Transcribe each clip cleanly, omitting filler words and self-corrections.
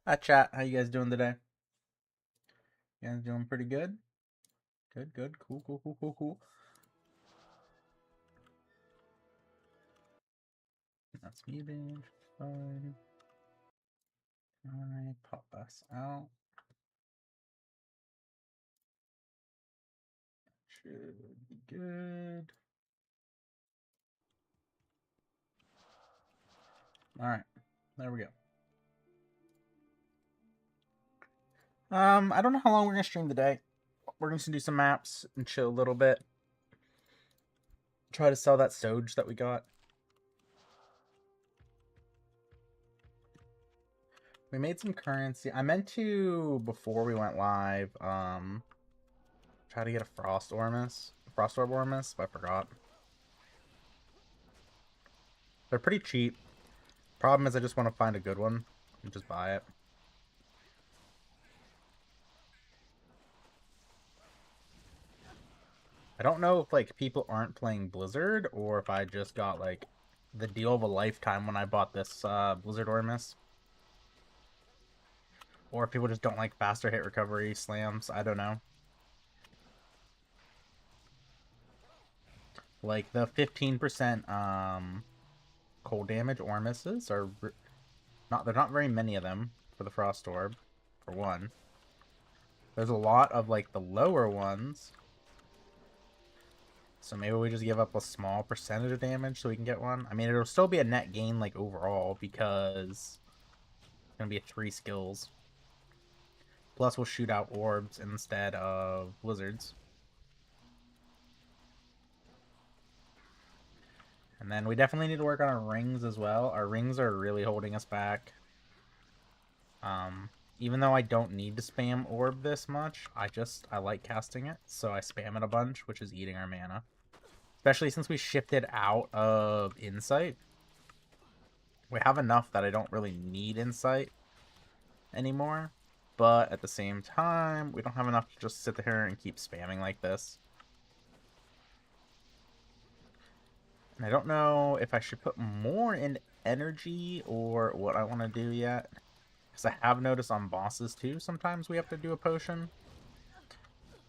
Hi chat, how you guys doing today? You guys doing pretty good? Good, good, cool, cool, cool, cool, cool. That's muted, fine. I pop us out. Should be good. Alright, there we go. I don't know how long we're gonna stream today. We're gonna do some maps and chill a little bit. Try to sell that Soge that we got. We made some currency. I meant to, before we went live, try to get a Frost Orb Ormus, but I forgot. They're pretty cheap. Problem is I just want to find a good one and just buy it. I don't know if like people aren't playing Blizzard or if I just got like the deal of a lifetime when I bought this Blizzard Ormus. Or if people just don't like faster hit recovery slams. I don't know. Like the 15% cold damage Ormuses are not, they're not very many of them for the Frost Orb, for one. There's a lot of like the lower ones. So maybe we just give up a small percentage of damage so we can get one. I mean, it'll still be a net gain like overall because it's gonna be 3 skills. Plus, we'll shoot out orbs instead of blizzards. And then we definitely need to work on our rings as well. Our rings are really holding us back. Even though I don't need to spam orb this much, I like casting it, so I spam it a bunch, which is eating our mana. Especially since we shifted out of Insight. We have enough that I don't really need Insight anymore. But at the same time, we don't have enough to just sit here and keep spamming like this. And I don't know if I should put more in energy or what I want to do yet. Because I have noticed on bosses too, sometimes we have to do a potion.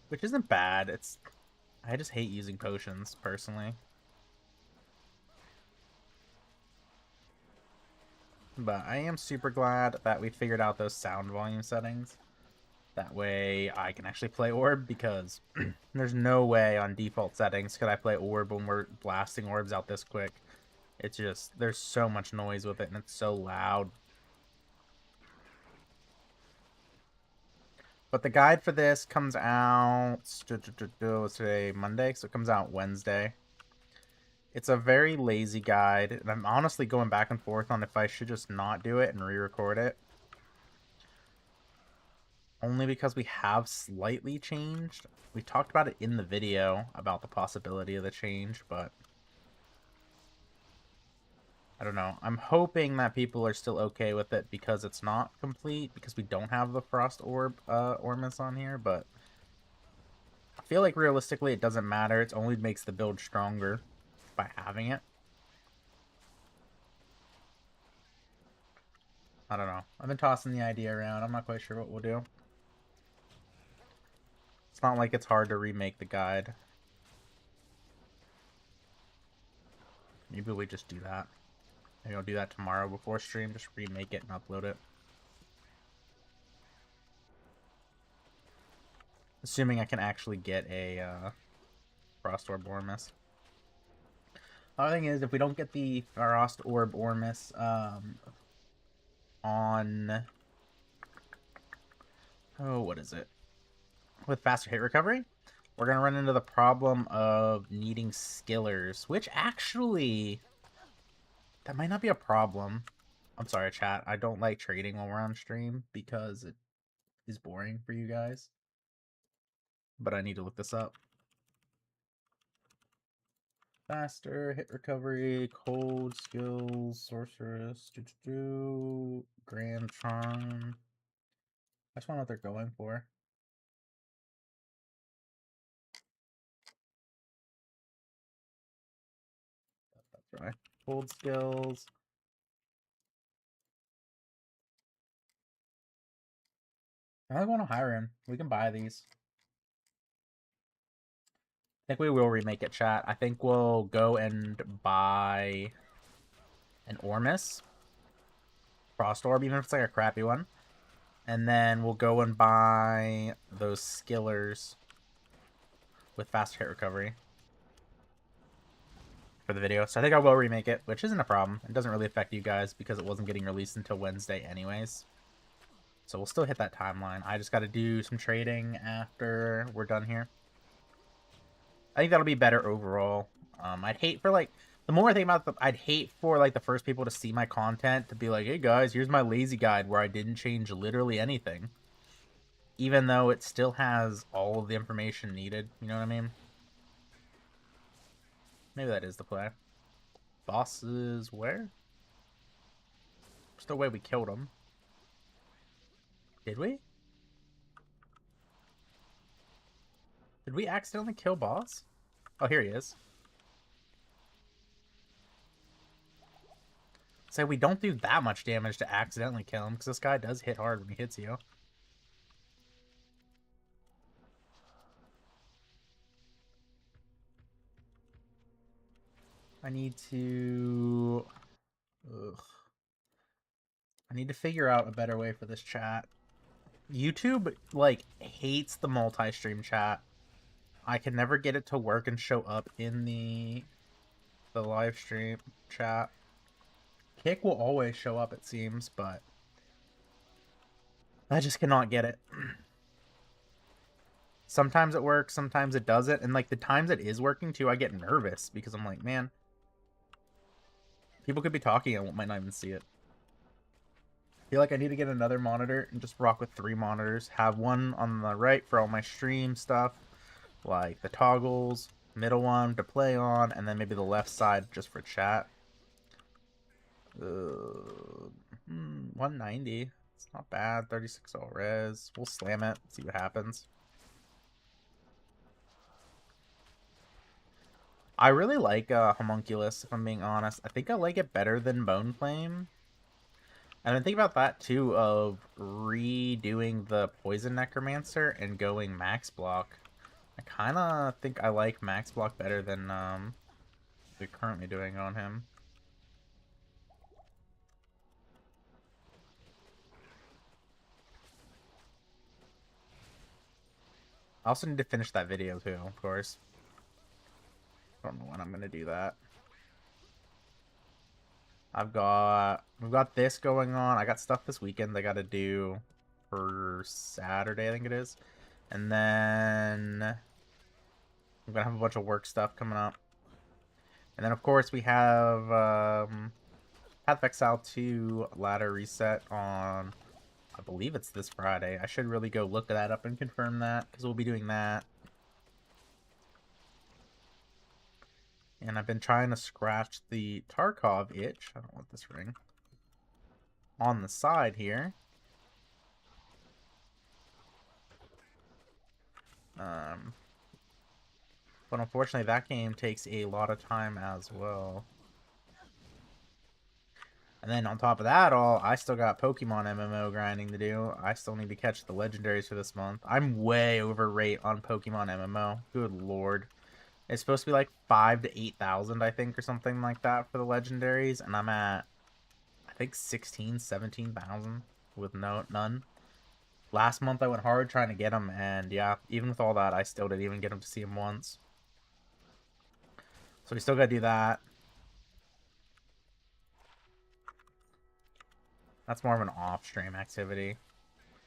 Which isn't bad. I just hate using potions, personally. But I am super glad that we figured out those sound volume settings. That way I can actually play Orb, because there's no way on default settings could I play Orb when we're blasting orbs out this quick. It's just, there's so much noise with it and it's so loud. But the guide for this comes out today, Monday, so it comes out Wednesday. It's a very lazy guide, and I'm honestly going back and forth on if I should just not do it and re-record it. Only because we have slightly changed. We talked about it in the video, about the possibility of the change, but I don't know. I'm hoping that people are still okay with it because it's not complete, because we don't have the Frost Orb Ormus on here, but I feel like realistically it doesn't matter. It only makes the build stronger by having it. I don't know. I've been tossing the idea around. I'm not quite sure what we'll do. It's not like it's hard to remake the guide. Maybe we just do that. Maybe I'll do that tomorrow before stream. Just remake it and upload it. Assuming I can actually get a Frost Orb Ormus. The other thing is, if we don't get the Frost Orb Ormus on... Oh, what is it? With faster hit recovery, we're going to run into the problem of needing skillers, which actually... That might not be a problem. I'm sorry, chat. I don't like trading while we're on stream because it is boring for you guys. But I need to look this up. Faster, hit recovery, cold, skills, sorceress, grand charm. I just want to know what they're going for. That's right. Cold skills. I want to hire him. We can buy these. I think we will remake it, chat. I think we'll go and buy an Ormus. Frost Orb, even if it's like a crappy one. And then we'll go and buy those skillers with fast hit recovery for the video. So I think I will remake it, which isn't a problem. It doesn't really affect you guys because it wasn't getting released until Wednesday anyways. So we'll still hit that timeline. I just got to do some trading after we're done here. I think that'll be better overall. I'd hate for like, the more I think about it, I'd hate for like the first people to see my content to be like, hey guys, here's my lazy guide where I didn't change literally anything. Even though it still has all of the information needed. You know what I mean? Maybe that is the play. Bosses where? Just the way we killed him. Did we? Did we accidentally kill boss? Oh, here he is. So we don't do that much damage to accidentally kill him, because this guy does hit hard when he hits you. I need to... Ugh. I need to figure out a better way for this chat. YouTube, like, hates the multi-stream chat. I can never get it to work and show up in the live stream chat. Kick will always show up, it seems, but I just cannot get it. Sometimes it works, sometimes it doesn't, and like the times it is working too, I get nervous because I'm like, man, people could be talking and might not even see it. I feel like I need to get another monitor and just rock with 3 monitors. Have one on the right for all my stream stuff, like the toggles, middle one to play on, and then maybe the left side just for chat. 190. It's not bad. 36 all res. We'll slam it. See what happens. I really like Homunculus, if I'm being honest. I think I like it better than Bone Flame. And then think about that too, of redoing the Poison Necromancer and going Max Block. I kind of think I like Max Block better than we're currently doing on him. I also need to finish that video too, of course. I don't know when I'm going to do that. we've got this going on. I got stuff this weekend I got to do for Saturday, I think it is. And then I'm going to have a bunch of work stuff coming up. And then, of course, we have Path of Exile 2 ladder reset on, I believe it's this Friday. I should really go look that up and confirm that, because we'll be doing that. And I've been trying to scratch the Tarkov itch. I don't want this ring. On the side here. But unfortunately, that game takes a lot of time as well. And then on top of that all, I still got Pokemon MMO grinding to do. I still need to catch the legendaries for this month. I'm way over rate on Pokemon MMO. Good lord. It's supposed to be like 5,000 to 8,000, I think, or something like that for the legendaries. And I'm at, I think, 16,000, 17,000 with none. Last month I went hard trying to get them. And yeah, even with all that, I still didn't even get them to see them once. So we still got to do that. That's more of an off-stream activity.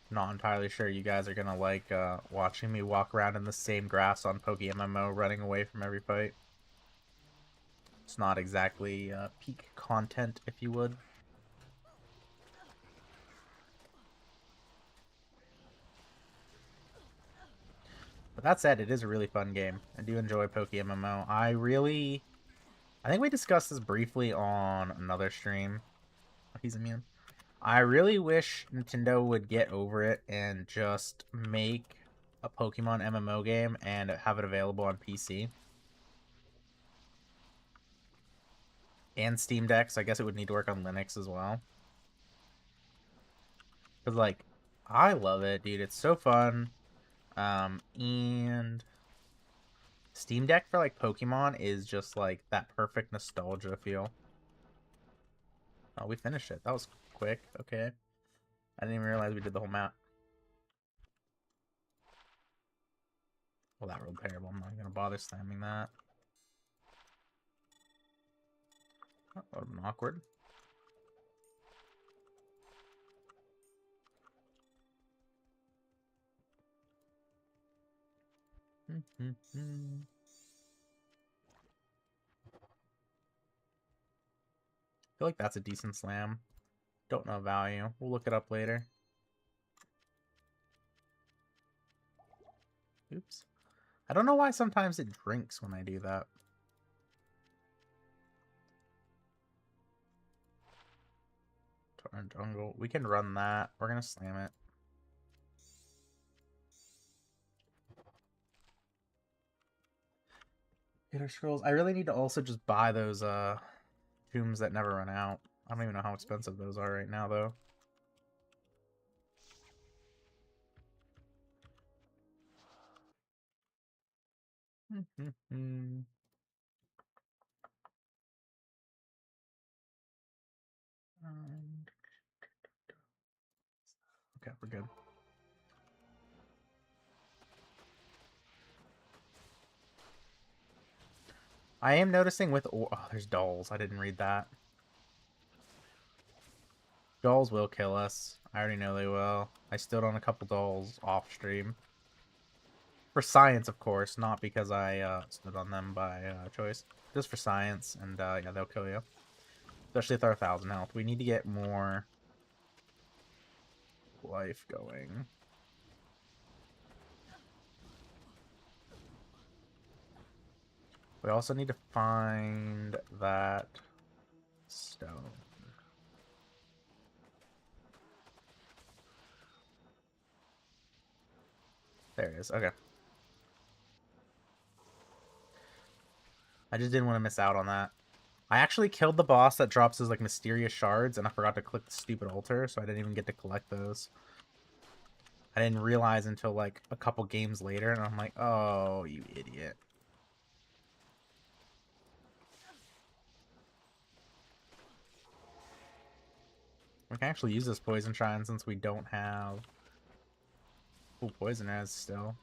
Not entirely sure you guys are going to like watching me walk around in the same grass on PokeMMO running away from every fight. It's not exactly peak content, if you would. But that said, it is a really fun game. I do enjoy PokeMMO. I think we discussed this briefly on another stream. Oh, he's immune. I really wish Nintendo would get over it and just make a Pokemon MMO game and have it available on PC. And Steam Deck, so I guess it would need to work on Linux as well. Because, like, I love it, dude. It's so fun. And Steam Deck for like Pokemon is just like that perfect nostalgia feel. Oh, we finished it. That was quick. Okay. I didn't even realize we did the whole map. Well, that rolled terrible. I'm not gonna bother slamming that. Oh, that would have been awkward. I feel like that's a decent slam. Don't know value. We'll look it up later. Oops. I don't know why sometimes it drinks when I do that. Torrent Jungle. We can run that. We're gonna slam it. Hitter Scrolls. I really need to also just buy those tombs that never run out. I don't even know how expensive those are right now though. Okay, we're good. I am noticing with... Oh, there's dolls. I didn't read that. Dolls will kill us. I already know they will. I stood on a couple dolls off stream. For science, of course, not because I stood on them by choice. Just for science, and yeah, they'll kill you. Especially if they're 1,000 health. We need to get more life going. We also need to find that stone. There it is. Okay. I just didn't want to miss out on that. I actually killed the boss that drops his like mysterious shards, and I forgot to click the stupid altar, so I didn't even get to collect those. I didn't realize until like a couple games later, and I'm like, oh, you idiot. We can actually use this poison shine since we don't have full poison as still.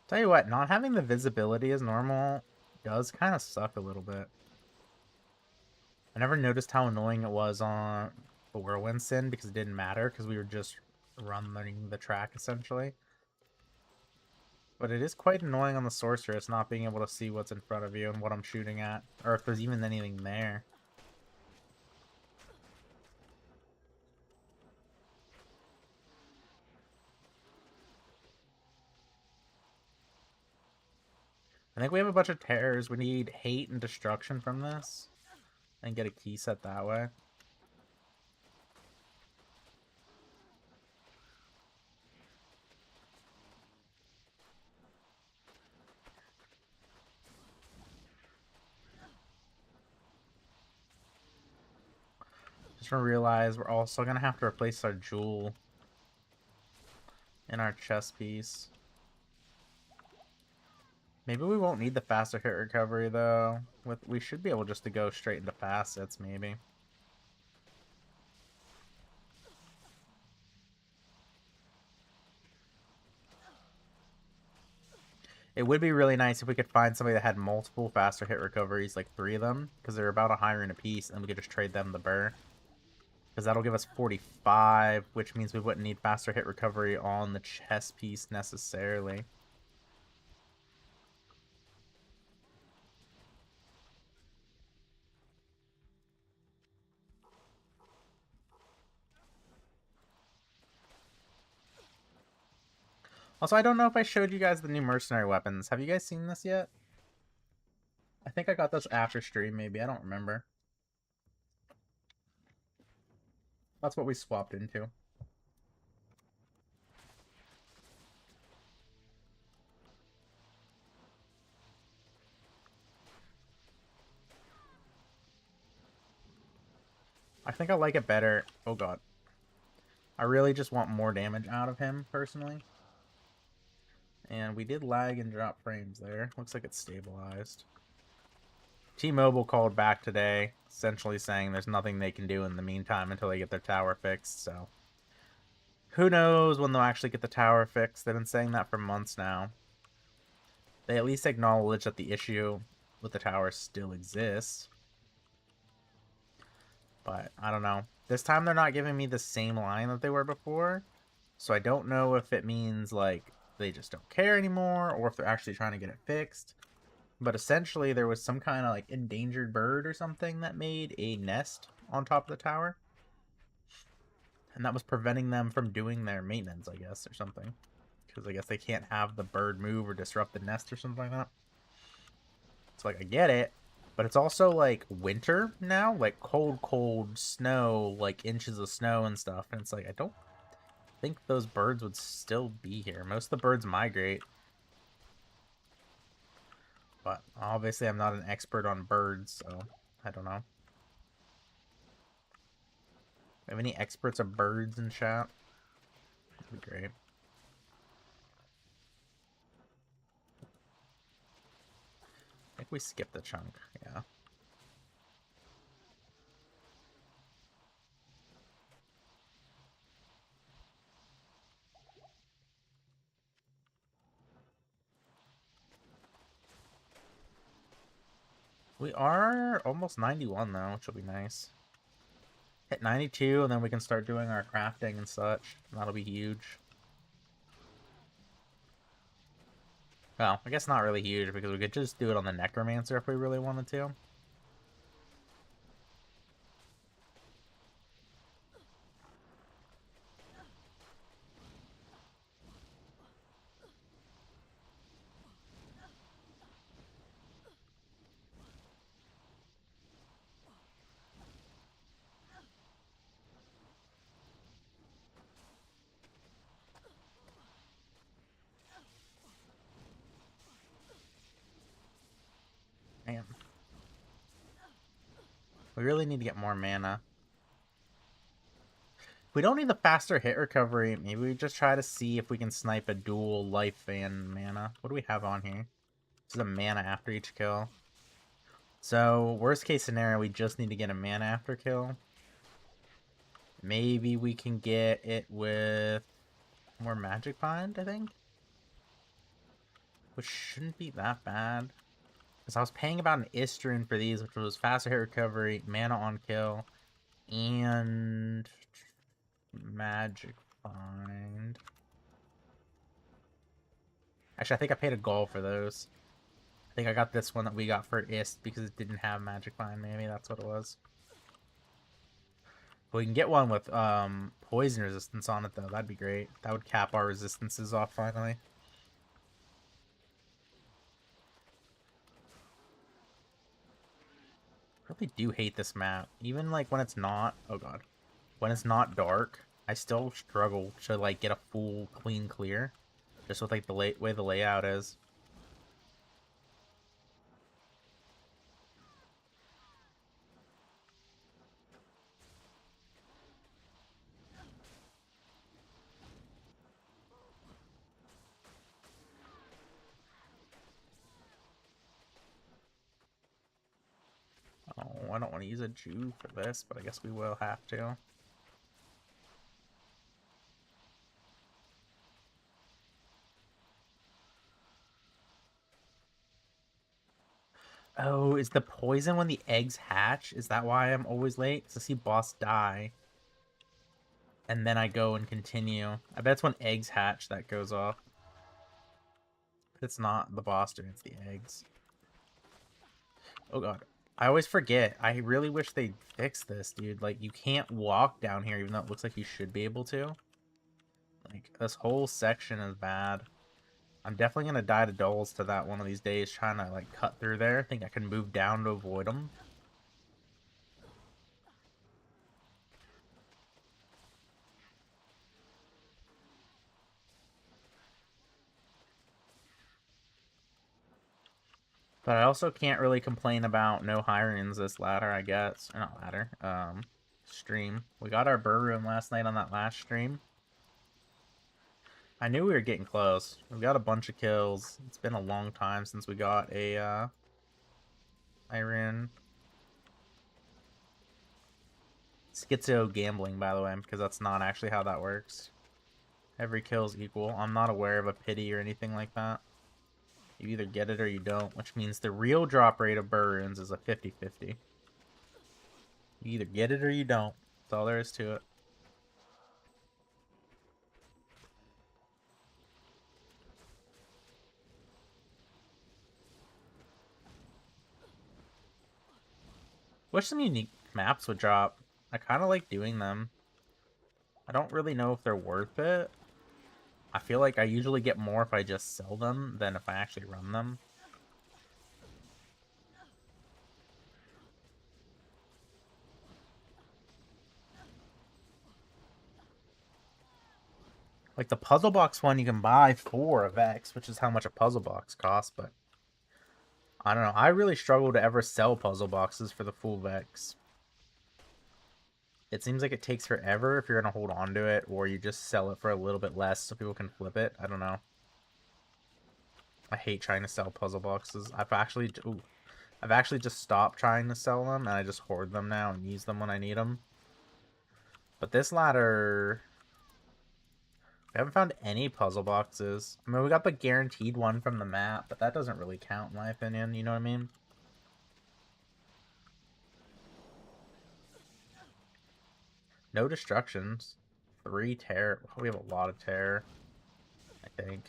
Tell you what, not having the visibility as normal does kind of suck a little bit. I never noticed how annoying it was on the Whirlwind Sin because it didn't matter because we were just running the track essentially. But it is quite annoying on the Sorceress not being able to see what's in front of you and what I'm shooting at, or if there's even anything there. I think we have a bunch of terrors. We need hate and destruction from this and get a key set that way. Just realize we're also going to have to replace our jewel in our chest piece. Maybe we won't need the faster hit recovery though. We should be able just to go straight into facets maybe. It would be really nice if we could find somebody that had multiple faster hit recoveries, like 3 of them, because they're about a higher in a piece, and we could just trade them the burr. Because that'll give us 45, which means we wouldn't need faster hit recovery on the chest piece necessarily. Also, I don't know if I showed you guys the new mercenary weapons. Have you guys seen this yet? I think I got this after stream, maybe. I don't remember. That's what we swapped into. I think I like it better. Oh god. I really just want more damage out of him, personally. And we did lag and drop frames there. Looks like it's stabilized. T-Mobile called back today, essentially saying there's nothing they can do in the meantime until they get their tower fixed, so... Who knows when they'll actually get the tower fixed? They've been saying that for months now. They at least acknowledge that the issue with the tower still exists. But, I don't know. This time they're not giving me the same line that they were before. So I don't know if it means, like, they just don't care anymore, or if they're actually trying to get it fixed. But essentially, there was some kind of, like, endangered bird or something that made a nest on top of the tower. And that was preventing them from doing their maintenance, I guess, or something. Because I guess they can't have the bird move or disrupt the nest or something like that. It's like, I get it. But it's also, like, winter now. Like, cold snow, like, inches of snow and stuff. And it's like, I don't think those birds would still be here. Most of the birds migrate. But obviously I'm not an expert on birds, so I don't know. Have any experts of birds in chat? That'd be great. I think we skipped the chunk, yeah. We are almost 91 though, which will be nice. Hit 92 and then we can start doing our crafting and such. That'll be huge. Well, I guess not really huge because we could just do it on the Necromancer if we really wanted to. Man. We really need to get more mana. If we don't need the faster hit recovery, maybe we just try to see if we can snipe a dual life and mana. What do we have on here? This is a mana after each kill. So, worst case scenario, we just need to get a mana after kill. Maybe we can get it with more Magic Bind, I think? Which shouldn't be that bad. Because I was paying about an Istrun for these, which was faster hit recovery, mana on kill, and Magic Bind. Actually, I think I paid a gold for those. I think I got this one that we got for Ist because it didn't have Magic Bind, maybe that's what it was. We can get one with poison resistance on it, though. That'd be great. That would cap our resistances off, finally. I really do hate this map. Even, like, when it's not... Oh, God. When it's not dark, I still struggle to, like, get a full, clean clear. Just with, like, the way the layout is. Oh, I don't want to use a Jew for this, but I guess we will have to. Oh, is the poison when the eggs hatch? Is that why I'm always late? Because I see boss die. And then I go and continue. I bet it's when eggs hatch that goes off. It's not the boss doing, it's the eggs. Oh god. I always forget. I really wish they'd fix this, dude. Like, you can't walk down here even though it looks like you should be able to. Like, this whole section is bad. I'm definitely gonna die to Doles to that one of these days, trying to like cut through there. I think I can move down to avoid them. But I also can't really complain about no hirings this ladder, I guess. Or not ladder, stream. We got our burr room last night on that last stream. I knew we were getting close. We got a bunch of kills. It's been a long time since we got a, Iron. Schizo gambling, by the way, because that's not actually how that works. Every kill's equal. I'm not aware of a pity or anything like that. You either get it or you don't, which means the real drop rate of burr runes is a 50-50. You either get it or you don't. That's all there is to it. Wish some unique maps would drop. I kind of like doing them. I don't really know if they're worth it. I feel like I usually get more if I just sell them than if I actually run them. Like the puzzle box one you can buy for a Vex, which is how much a puzzle box costs, but I don't know. I really struggle to ever sell puzzle boxes for the full Vex. It seems like it takes forever if you're going to hold on to it, or you just sell it for a little bit less so people can flip it. I don't know. I hate trying to sell puzzle boxes. I've actually just stopped trying to sell them, and I just hoard them now and use them when I need them. But this ladder, we haven't found any puzzle boxes. I mean, we got the guaranteed one from the map, but that doesn't really count in my opinion. You know what I mean? No destructions. 3 terror. We have a lot of terror, I think.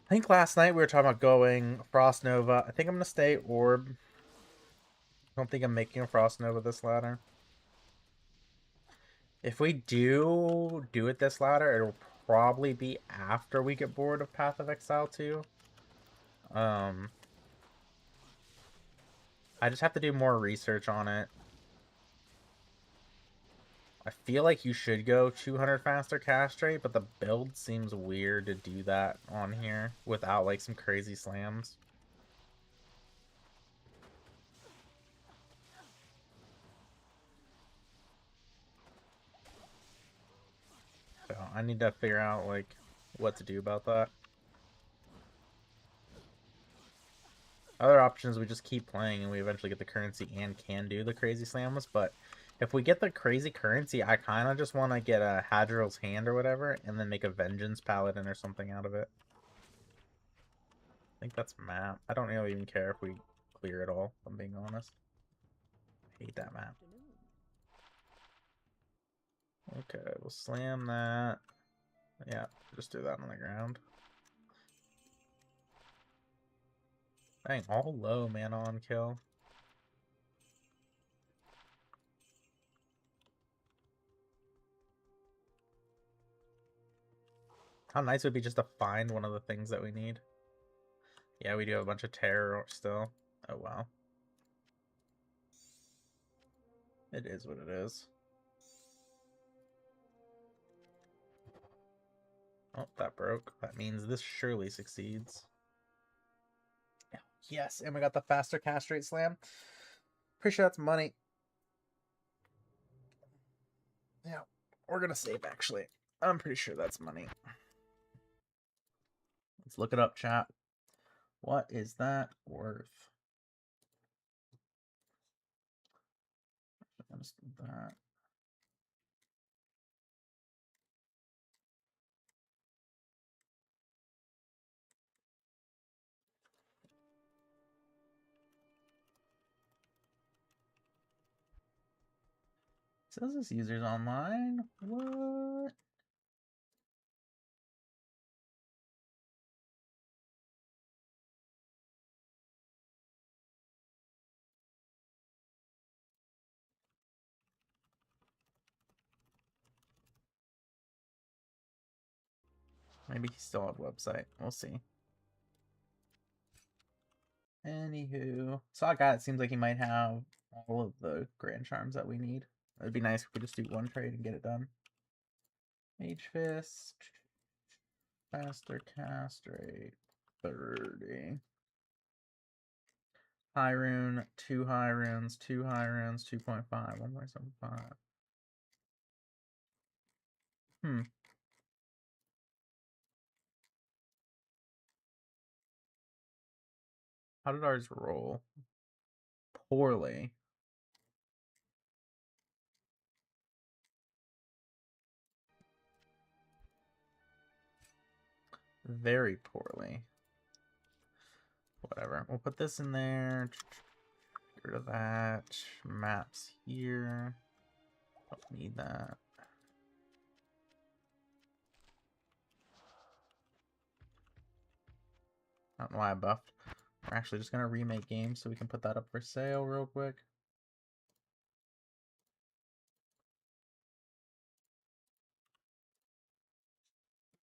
I think last night we were talking about going Frost Nova. I think I'm going to stay Orb. I don't think I'm making a Frost Nova this ladder. If we do it this ladder, it'll probably be after we get bored of Path of Exile 2. I just have to do more research on it. I feel like you should go 200 faster cast rate, but the build seems weird to do that on here without like some crazy slams. So I need to figure out like what to do about that. Other options, we just keep playing and we eventually get the currency and can do the crazy slams, but if we get the crazy currency, I kind of just want to get a Hadril's Hand or whatever, and then make a Vengeance Paladin or something out of it. I think that's map. I don't really even care if we clear it all, if I'm being honest. I hate that map. Okay, we'll slam that. Yeah, just do that on the ground. Dang, all low mana on kill. How nice would it be just to find one of the things that we need? Yeah, we do have a bunch of terror still. Oh, wow. It is what it is. Oh, that broke. That means this surely succeeds. Yes, and we got the faster cast rate slam. Pretty sure that's money. Yeah, we're gonna save actually. I'm pretty sure that's money. Let's look it up, chat. What is that worth? That. Says this user's online. What? Maybe he still have a website. We'll see. Anywho, Saw guy, it seems like he might have all of the grand charms that we need. It'd be nice if we could just do one trade and get it done. Mage Fist. Faster cast rate. 30. High rune, 2 high runes, 2 high runes, 2.5, 1.75. How did ours roll? Poorly. Very poorly. Whatever. We'll put this in there. Get rid of that. Maps here. Don't need that. I don't know why I buffed. We're actually just going to remake games so we can put that up for sale real quick.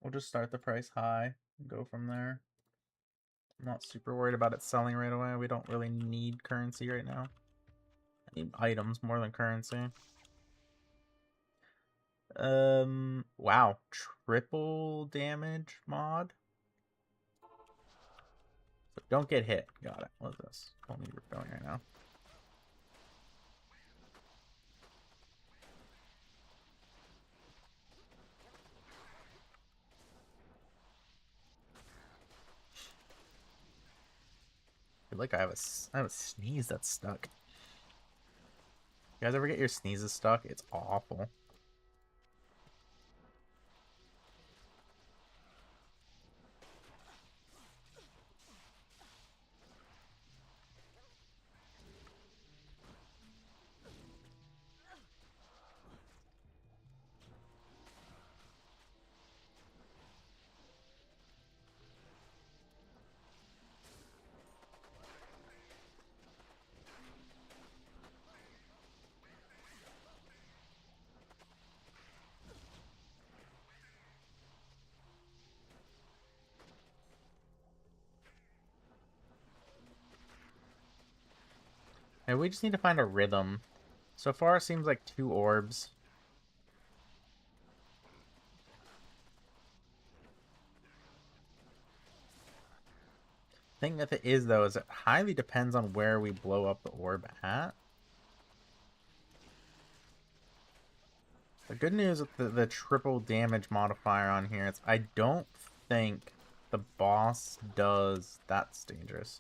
We'll just start the price high and go from there. I'm not super worried about it selling right away. We don't really need currency right now. I need items more than currency. Wow. Triple damage mod? So don't get hit. Got it. What is this? Don't need repelling right now. I feel like I have a sneeze that's stuck. You guys ever get your sneezes stuck? It's awful. And we just need to find a rhythm. So far, it seems like 2 orbs. Thing that it is, though, is it highly depends on where we blow up the orb at. The good news with the triple damage modifier on here is I don't think the boss does... That's dangerous.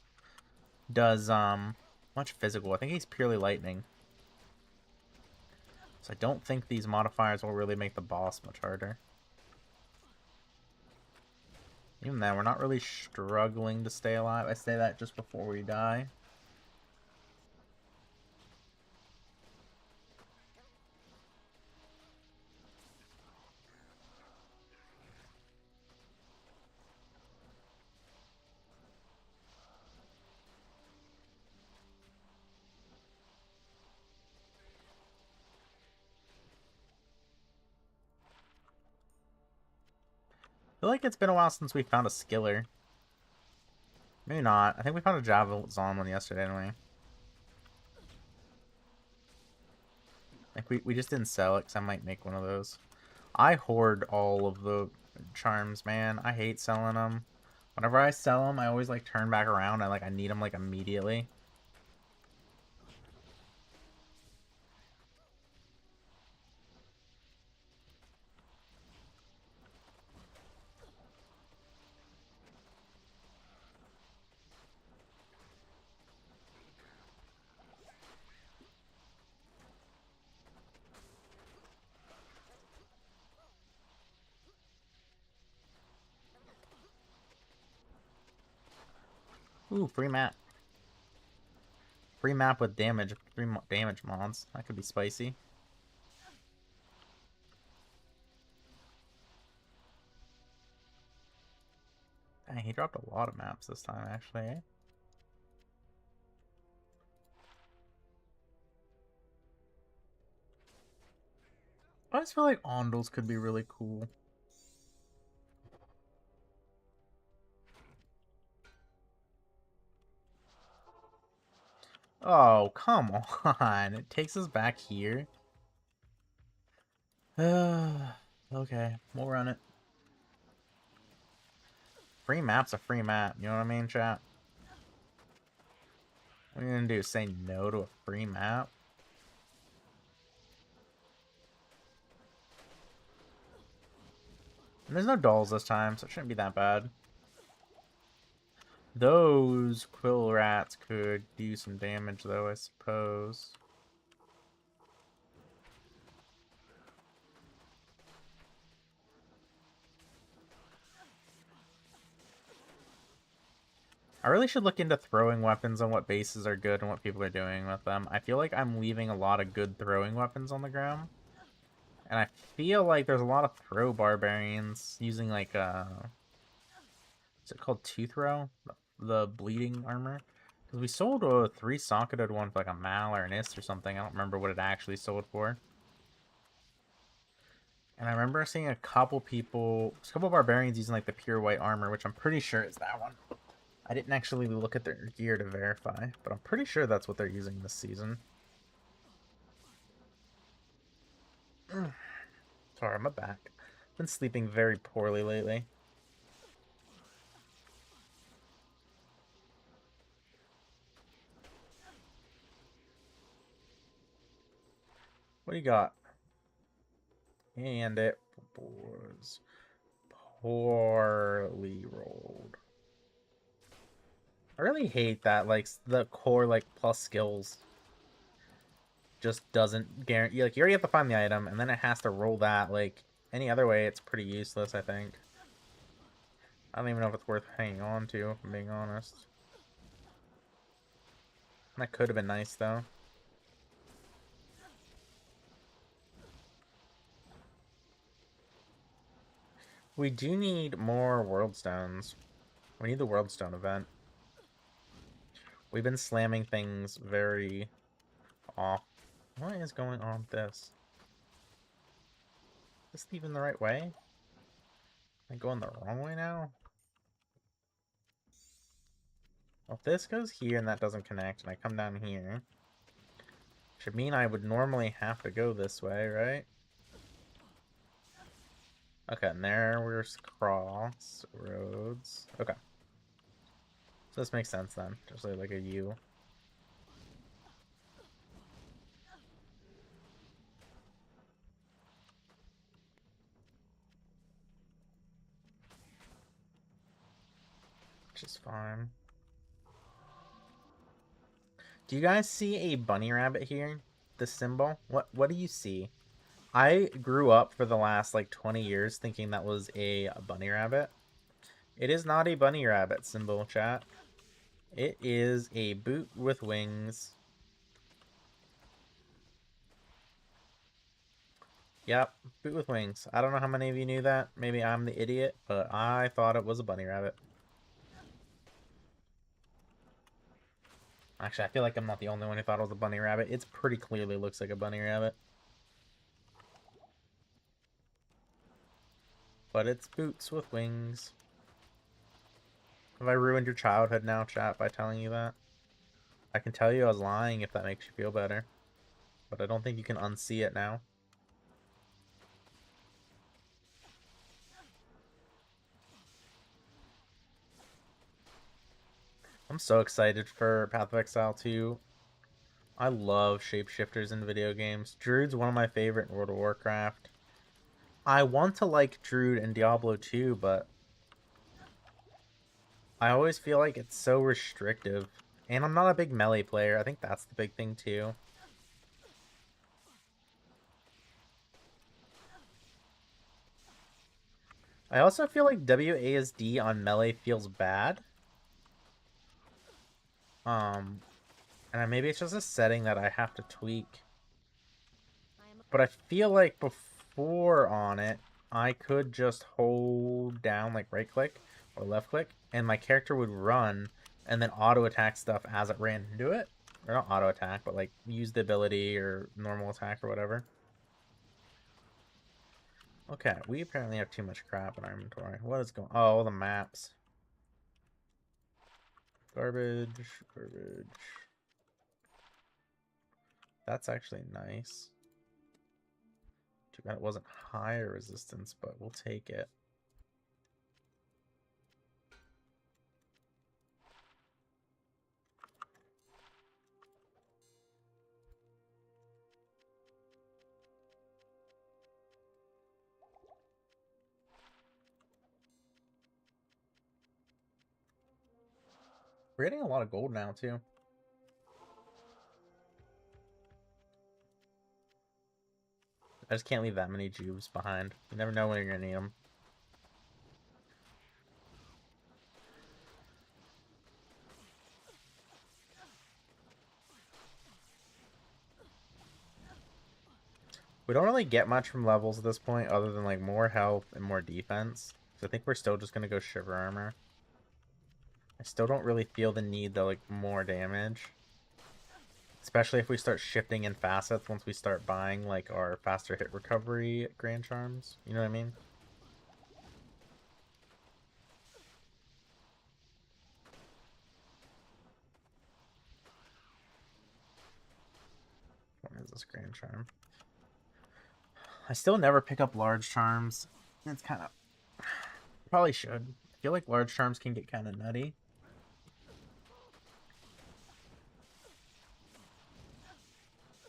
Does, much physical. I think he's purely lightning. So I don't think these modifiers will really make the boss much harder. Even then, we're not really struggling to stay alive. I say that just before we die. I feel like it's been a while since we found a skiller. Maybe not. I think we found a Javelin one yesterday anyway. Like, we just didn't sell it because I might make one of those. I hoard all of the charms, man. I hate selling them. Whenever I sell them, I always, like, turn back around. I need them, like, immediately. Ooh, free map. Free map with damage. Damage mods. That could be spicy. Dang, he dropped a lot of maps this time, actually, eh? I just feel like Ondals could be really cool. Oh, come on. It takes us back here. Okay, we'll run it. Free map's a free map, you know what I mean, chat? What are you gonna do, say no to a free map? And there's no dolls this time, so it shouldn't be that bad. Those quill rats could do some damage, though, I suppose. I really should look into throwing weapons and what bases are good and what people are doing with them. I feel like I'm leaving a lot of good throwing weapons on the ground. And I feel like there's a lot of throw barbarians using like is it called two throw? The bleeding armor? Because we sold a 3-socketed one for like a mal or an ist or something. I don't remember what it actually sold for. And I remember seeing a couple barbarians using like the pure white armor, which I'm pretty sure is that one. I didn't actually look at their gear to verify, but I'm pretty sure that's what they're using this season. Sorry, I'm back. Been sleeping very poorly lately. What do you got? And it was poorly rolled. I really hate that, like, the core, like, plus skills just doesn't guarantee, like, you already have to find the item, and then it has to roll that, like, any other way, it's pretty useless, I think. I don't even know if it's worth hanging on to, if I'm being honest. That could have been nice, though. We do need more world stones. We need the world stone event. We've been slamming things very off. What is going on with this? Is this even the right way? Am I going the wrong way now? Well, if this goes here and that doesn't connect, and I come down here, should mean I would normally have to go this way, right? Okay, and there we're crossroads. Okay. So this makes sense then. Just like a U. Which is fine. Do you guys see a bunny rabbit here? The symbol? What do you see? I grew up for the last like 20 years thinking that was a bunny rabbit. It is not a bunny rabbit symbol, chat. It is a boot with wings. Yep, boot with wings. I don't know how many of you knew that. Maybe I'm the idiot, but I thought it was a bunny rabbit. Actually, I feel like I'm not the only one who thought it was a bunny rabbit. It's pretty clearly looks like a bunny rabbit. But it's boots with wings. Have I ruined your childhood now, chat, by telling you that? I can tell you I was lying if that makes you feel better. But I don't think you can unsee it now. I'm so excited for Path of Exile 2. I love shapeshifters in video games. Druid's one of my favorite in World of Warcraft. I want to like Druid in Diablo 2, but I always feel like it's so restrictive. And I'm not a big melee player. I think that's the big thing too. I also feel like WASD on melee feels bad. And maybe it's just a setting that I have to tweak. But I feel like before on it, I could just hold down, like right click or left click, and my character would run and then auto attack stuff as it ran into it. Or not auto attack, but like use the ability or normal attack or whatever. Okay, we apparently have too much crap in our inventory. What is going on? Oh, the maps. Garbage, garbage. That's actually nice. Too bad it wasn't higher resistance, but we'll take it. We're getting a lot of gold now, too. I just can't leave that many jubes behind. You never know when you're gonna need them. We don't really get much from levels at this point other than like more health and more defense. So I think we're still just gonna go Shiver Armor. I still don't really feel the need to like more damage. Especially if we start shifting in facets once we start buying like our faster hit recovery Grand Charms. You know what I mean? What is this Grand Charm? I still never pick up large charms. It's kind of... Probably should. I feel like large charms can get kind of nutty.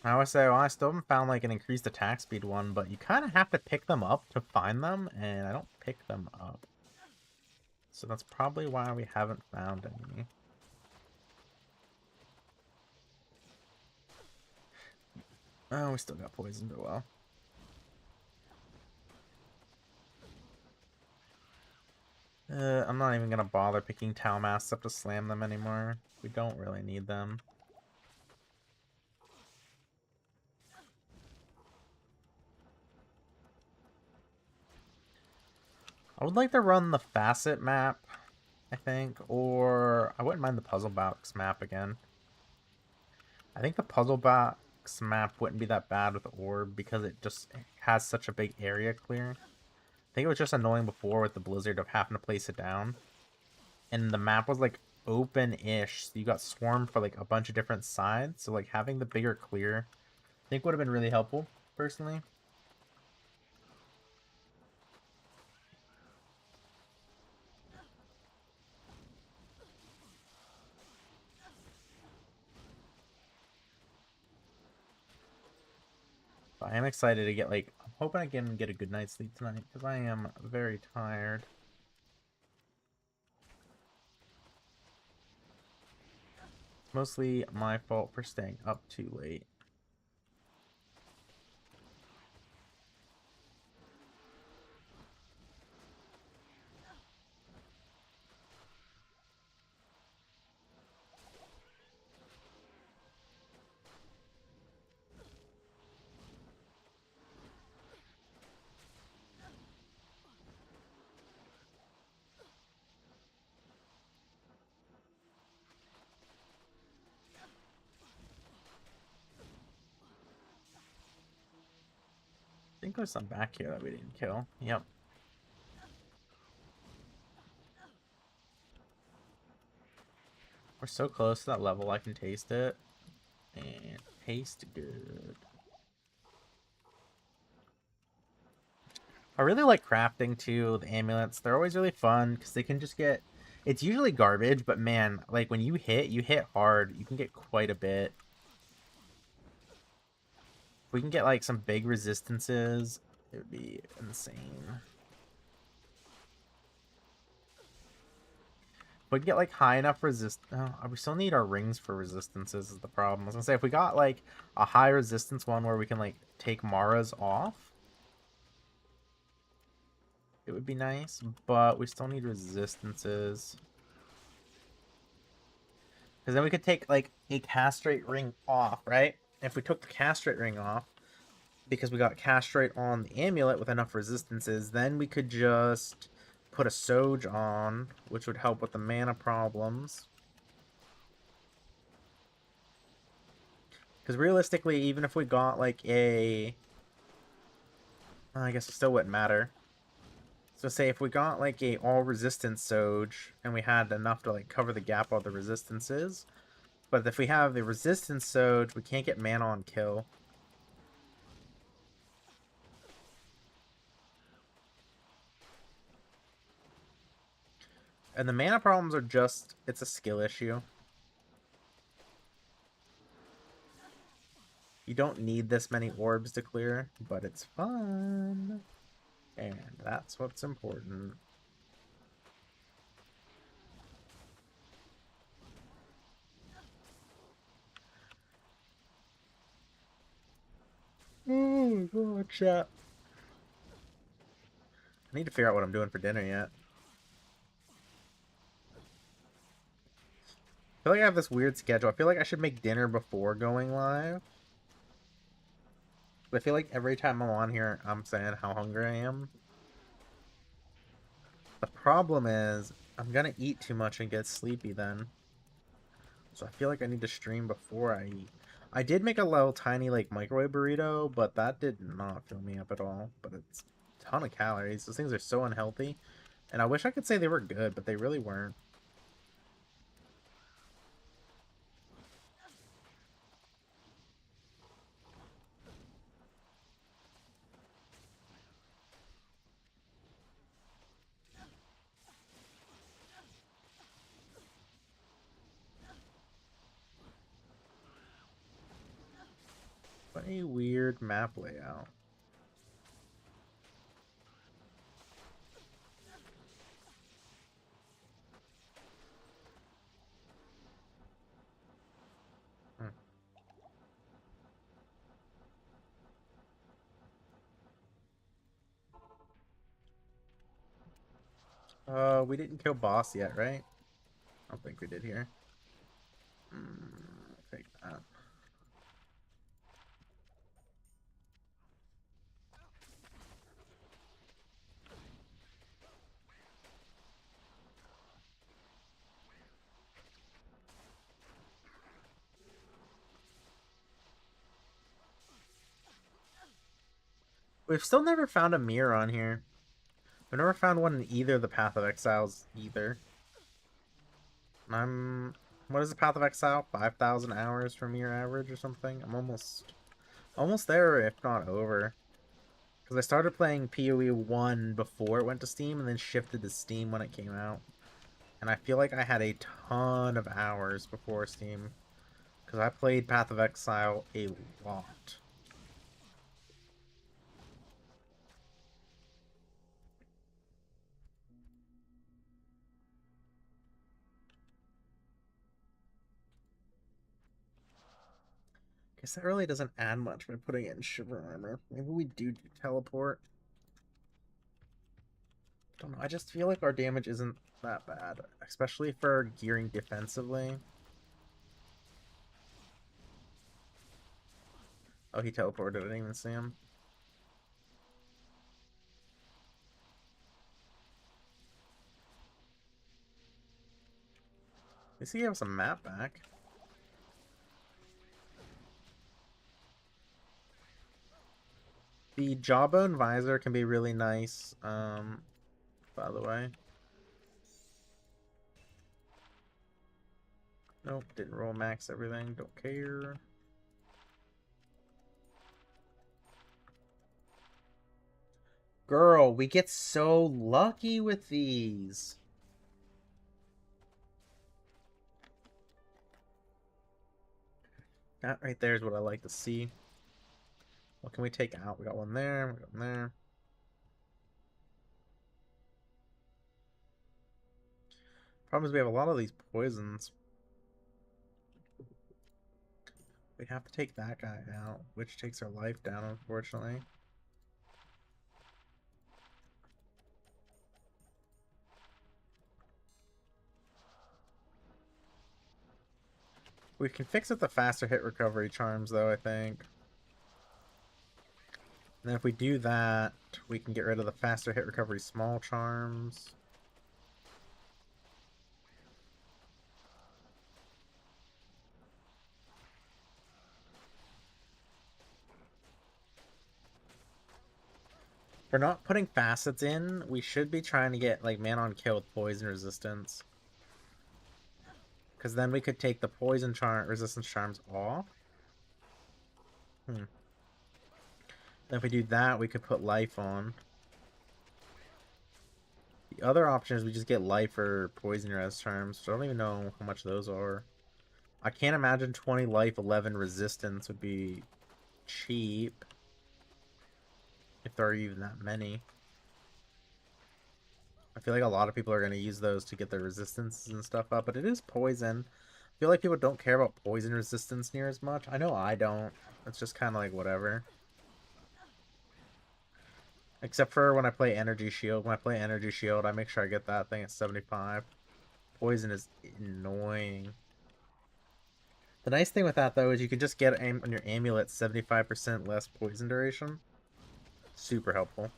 I always say, well, I still haven't found like an increased attack speed one, but you kind of have to pick them up to find them, and I don't pick them up. So that's probably why we haven't found any. Oh, we still got poisoned, oh well. I'm not even gonna bother picking Tau Masks up to slam them anymore. We don't really need them. I would like to run the Facet map, I think, or I wouldn't mind the Puzzle Box map again. I think the Puzzle Box map wouldn't be that bad with the Orb because it just has such a big area clear. I think it was just annoying before with the Blizzard of having to place it down. And the map was like open-ish, so you got swarmed for like a bunch of different sides. So like having the bigger clear, I think would have been really helpful, personally. But I am excited to get like, I'm hoping I can get a good night's sleep tonight because I am very tired. It's mostly my fault for staying up too late. I think there's some back here that we didn't kill. Yep. We're so close to that level, I can taste it. And taste good. I really like crafting too, the amulets. They're always really fun because they can just get... It's usually garbage, but man, like when you hit hard. You can get quite a bit. If we can get like some big resistances, it would be insane. If we can get like high enough resist... Oh, we still need our rings for resistances is the problem. I was gonna say, if we got like a high resistance one where we can like take Mara's off, it would be nice, but we still need resistances. Because then we could take like a castrate ring off, right? If we took the castrate ring off, because we got castrate on the amulet with enough resistances, then we could just put a Soge on, which would help with the mana problems. Because realistically, even if we got like a... I guess it still wouldn't matter. So say if we got like a all resistance Soge and we had enough to like cover the gap of the resistances. But if we have the resistance Soge, we can't get mana on kill. And the mana problems are just, it's a skill issue. You don't need this many orbs to clear, but it's fun. And that's what's important. Oh, God, chat. I need to figure out what I'm doing for dinner yet. I feel like I have this weird schedule. I feel like I should make dinner before going live. But I feel like every time I'm on here, I'm saying how hungry I am. The problem is, I'm gonna eat too much and get sleepy then. So I feel like I need to stream before I eat. I did make a little tiny like microwave burrito, but that did not fill me up at all. But it's a ton of calories. Those things are so unhealthy. And I wish I could say they were good, but they really weren't. What a weird map layout. We didn't kill boss yet, right? I don't think we did here. Take that. We've still never found a mirror on here. We've never found one in either the Path of Exiles either. What is the Path of Exile? 5,000 hours from your average or something? I'm almost there, if not over. Because I started playing PoE 1 before it went to Steam and then shifted to Steam when it came out. And I feel like I had a ton of hours before Steam. Because I played Path of Exile a lot. Guess that really doesn't add much by putting it in Shiver Armor. Maybe we do teleport. Don't know. I just feel like our damage isn't that bad, especially for gearing defensively. Oh, he teleported. I didn't even see him. At least he gave us a map back. The Jawbone Visor can be really nice, by the way. Nope, didn't roll max everything. Don't care. Girl, we get so lucky with these. That right there is what I like to see. What can we take out? We got one there. We got one there. Problem is we have a lot of these poisons. We have to take that guy out, which takes our life down, unfortunately. We can fix it with the faster hit recovery charms, though, I think. And then if we do that, we can get rid of the faster hit recovery small charms. For not putting facets in, we should be trying to get like man on kill with poison resistance. Because then we could take the poison resistance charms off. Then if we do that, we could put life on. The other option is we just get life or poison res charms. So I don't even know how much those are. I can't imagine 20 life, 11 resistance would be cheap. If there are even that many. I feel like a lot of people are going to use those to get their resistances and stuff up, but it is poison. I feel like people don't care about poison resistance near as much. I know I don't. It's just kind of like whatever. Except for when I play Energy Shield. When I play Energy Shield, I make sure I get that thing at 75. Poison is annoying. The nice thing with that, though, is you can just get on your amulet 75% less poison duration. Super helpful.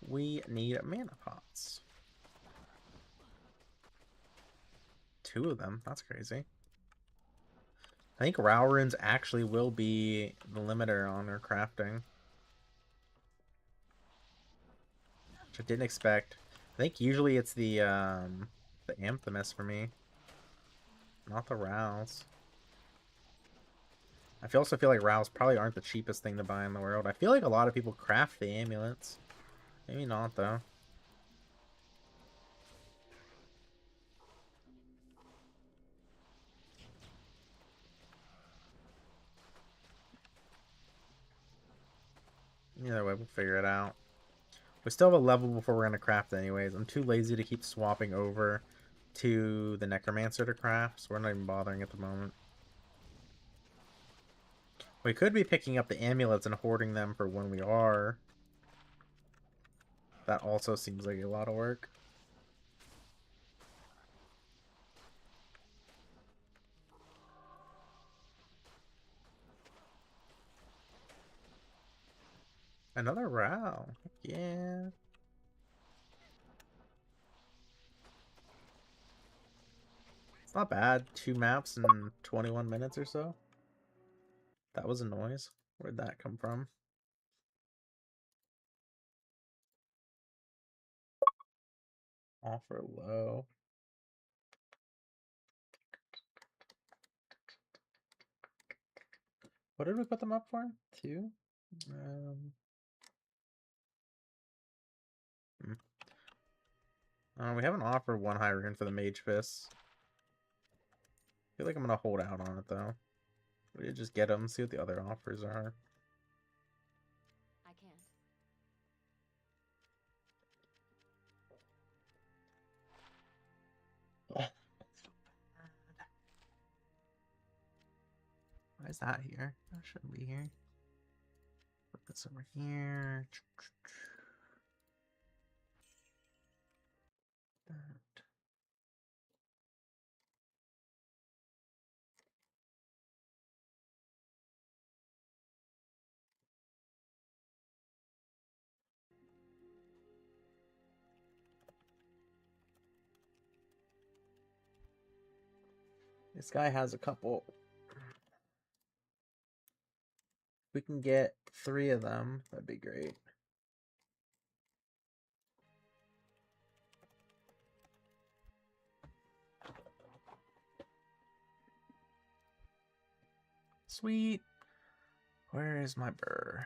We need mana pots. 2 of them. That's crazy. I think Rao runes actually will be the limiter on our crafting. Which I didn't expect. I think usually it's the Amphemus for me. Not the Raos. Also feel like Raos probably aren't the cheapest thing to buy in the world. I feel like a lot of people craft the amulets. Maybe not, though. Either way, we'll figure it out. We still have a level before we're going to craft anyways. I'm too lazy to keep swapping over to the Necromancer to craft, so we're not even bothering at the moment. We could be picking up the amulets and hoarding them for when we are. That also seems like a lot of work. Another row. Yeah. It's not bad. 2 maps in 21 minutes or so. That was a noise. Where'd that come from? Offer low. What did we put them up for? 2? We haven't offered 1 high rune for the Mage Fist. I feel like I'm gonna hold out on it though. We just get them, see what the other offers are. I can't. Why is that here? That shouldn't be here. Put this over here. That. This guy has a couple. We can get 3 of them. That'd be great. Sweet. Where is my burr?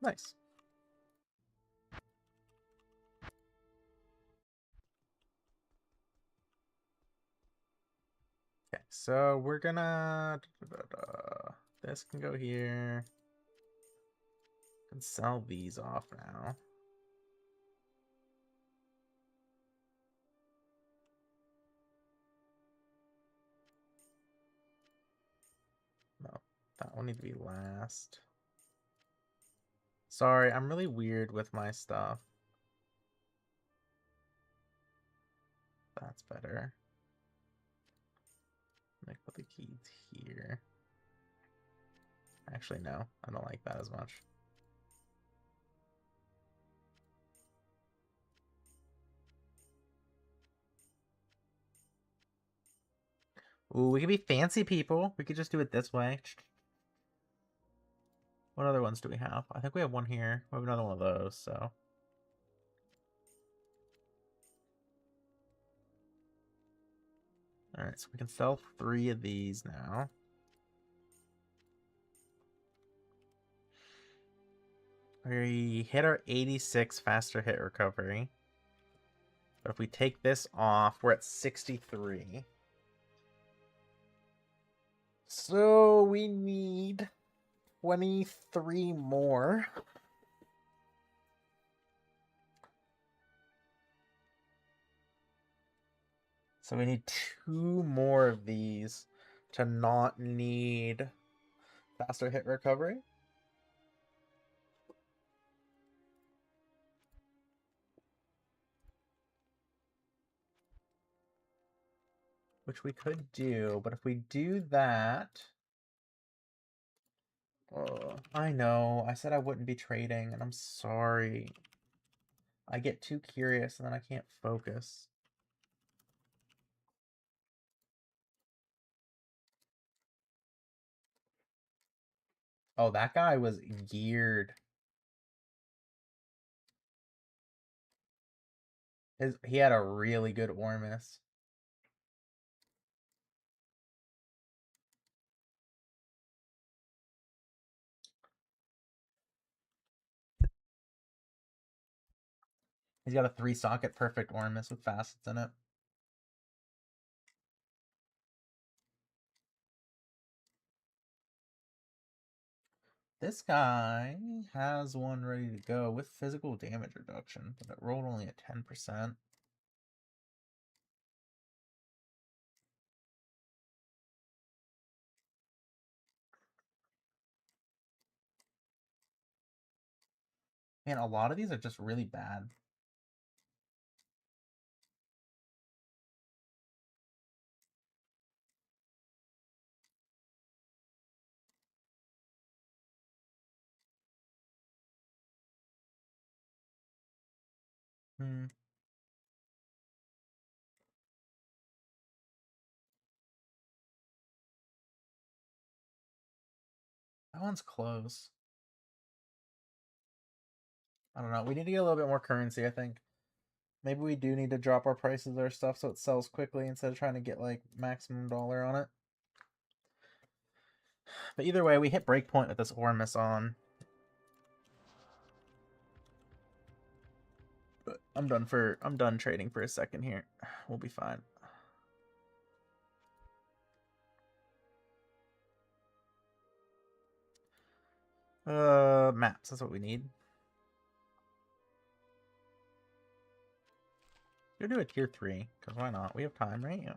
Nice. Okay, so we're gonna... This can go here. And sell these off now. That will need to be last. Sorry, I'm really weird with my stuff. That's better. Let me put the keys here. Actually, no, I don't like that as much. Ooh, we could be fancy people. We could just do it this way. What other ones do we have? I think we have one here. We have another one of those, so. Alright, so we can sell 3 of these now. We hit our 86 faster hit recovery. But if we take this off, we're at 63. So we need 23 more. So we need 2 more of these to not need faster hit recovery. Which we could do, but if we do that... Oh, I know, I said I wouldn't be trading, and I'm sorry. I get too curious and then I can't focus. Oh, that guy was geared. He had a really good Ormus. He's got a 3-socket perfect Ormus with facets in it. This guy has one ready to go with physical damage reduction, but it rolled only at 10%. Man, a lot of these are just really bad. That one's close. I don't know. We need to get a little bit more currency, I think. Maybe we do need to drop our prices of our stuff so it sells quickly instead of trying to get like maximum dollar on it. But either way, we hit breakpoint with this Ormus on. But I'm done trading for a second here. We'll be fine. Maps, that's what we need. We'll do a tier 3, because why not? We have time, right? Yeah.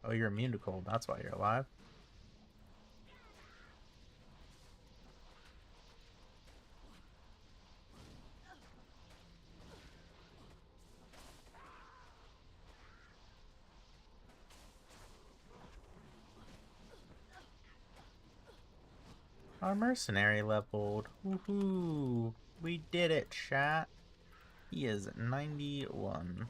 Oh, you're immune to cold. That's why you're alive. Our mercenary leveled. Woohoo! We did it, chat. He is 91.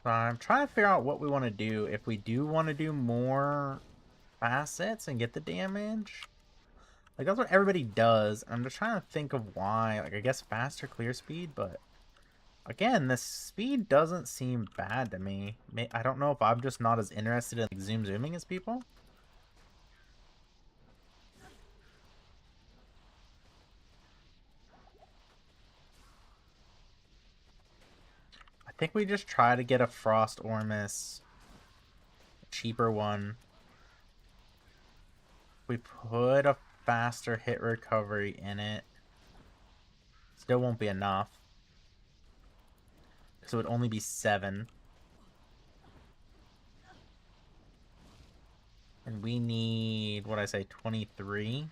I'm trying to figure out what we want to do. If we do want to do more facets and get the damage, like that's what everybody does. I'm just trying to think of why. Like I guess faster clear speed, but again, the speed doesn't seem bad to me. I don't know if I'm just not as interested in like, zooming as people. I think we just try to get a Frost Ormus, cheaper one. We put a faster hit recovery in it. Still won't be enough. Because it would only be 7. And we need, what I say, 23?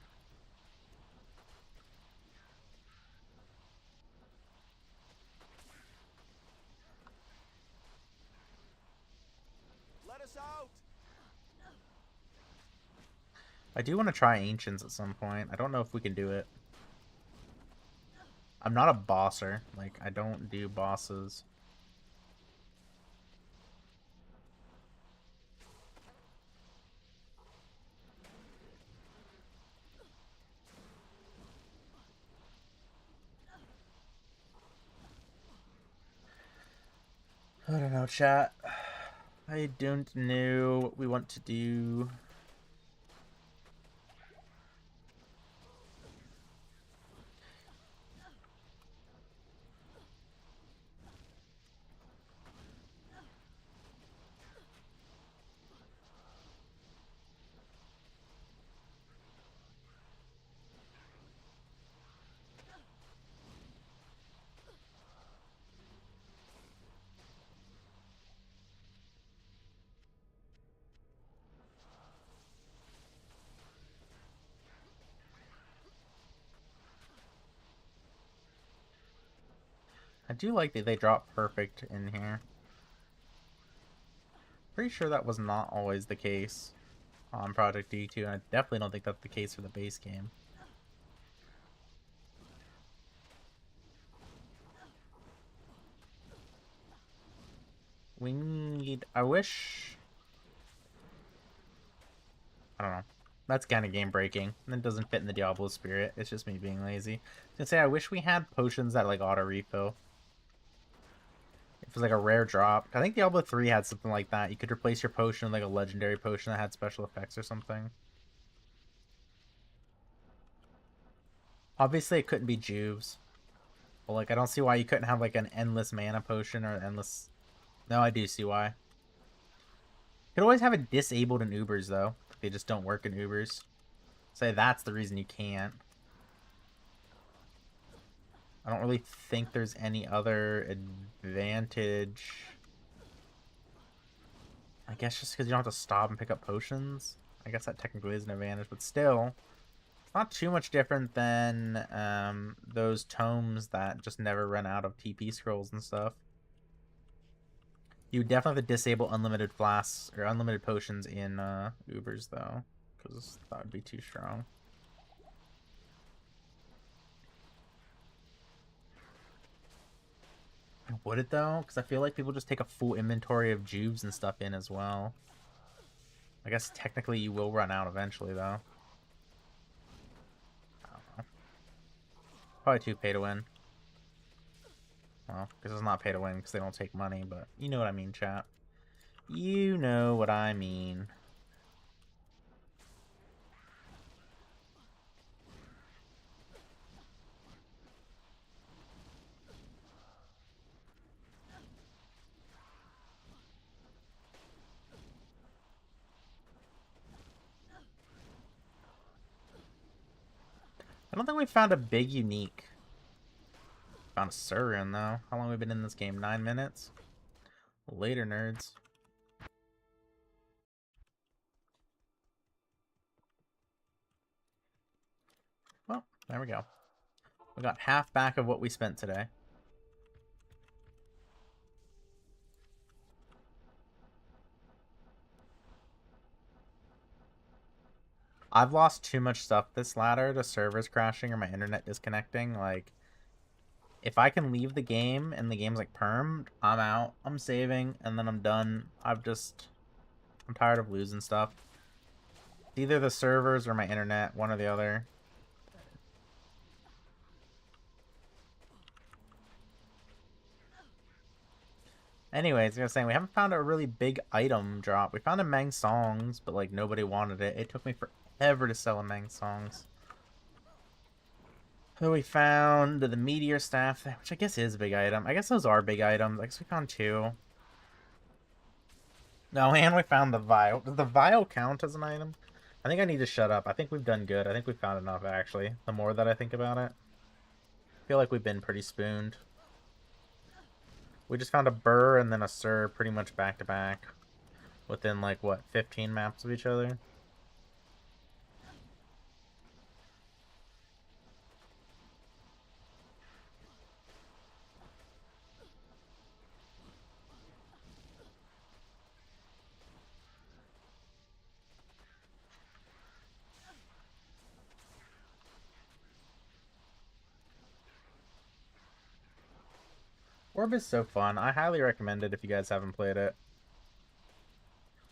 Let us out. I do want to try Ancients at some point. I don't know if we can do it. I'm not a bosser. Like, I don't do bosses. I don't know, chat. I don't know what we want to do. I do like that they drop perfect in here. Pretty sure that was not always the case on Project D2, and I definitely don't think that's the case for the base game. We need... I wish... I don't know. That's kind of game breaking. That doesn't fit in the Diablo spirit. It's just me being lazy. I was gonna say, I wish we had potions that like auto refill. If it was like a rare drop. I think Diablo 3 had something like that. You could replace your potion with like a legendary potion that had special effects or something. Obviously, it couldn't be Juves. But like, I don't see why you couldn't have like an endless mana potion or an endless... No, I do see why. You could always have it disabled in Ubers though. They just don't work in Ubers. Say that's the reason you can't. I don't really think there's any other advantage. I guess just because you don't have to stop and pick up potions. I guess that technically is an advantage, but still, it's not too much different than those tomes that just never run out of TP scrolls and stuff. You definitely have to disable unlimited flasks or unlimited potions in Ubers though, because that would be too strong. Would it though? Because I feel like people just take a full inventory of Jubes and stuff in as well. I guess technically you will run out eventually though. I don't know. Probably too pay to win. Well, because it's not pay to win because they don't take money, but you know what I mean, chat. You know what I mean. I don't think we found a big unique. Found a Surin though. How long have we been in this game? 9 minutes? Later, nerds. Well, there we go. We got half back of what we spent today. I've lost too much stuff this ladder to servers crashing or my internet disconnecting. Like, If I can leave the game and the game's like permed, I'm out. I'm saving and then I'm done. I'm tired of losing stuff. It's either the servers or my internet, one or the other. Anyways, I was saying we haven't found a really big item drop. We found a Meng Songs, but like nobody wanted it. It took me forever to sell a Meng Songs. So we found the Meteor Staff, which I guess is a big item. I guess those are big items. I guess we found two. No, and we found the Vial. Does the Vial count as an item? I think I need to shut up. I think we've done good. I think we found enough, actually. The more that I think about it. I feel like we've been pretty spooned. We just found a Burr and then a Sir pretty much back to back. Within, like, what, 15 maps of each other? Orb is so fun. I highly recommend it if you guys haven't played it.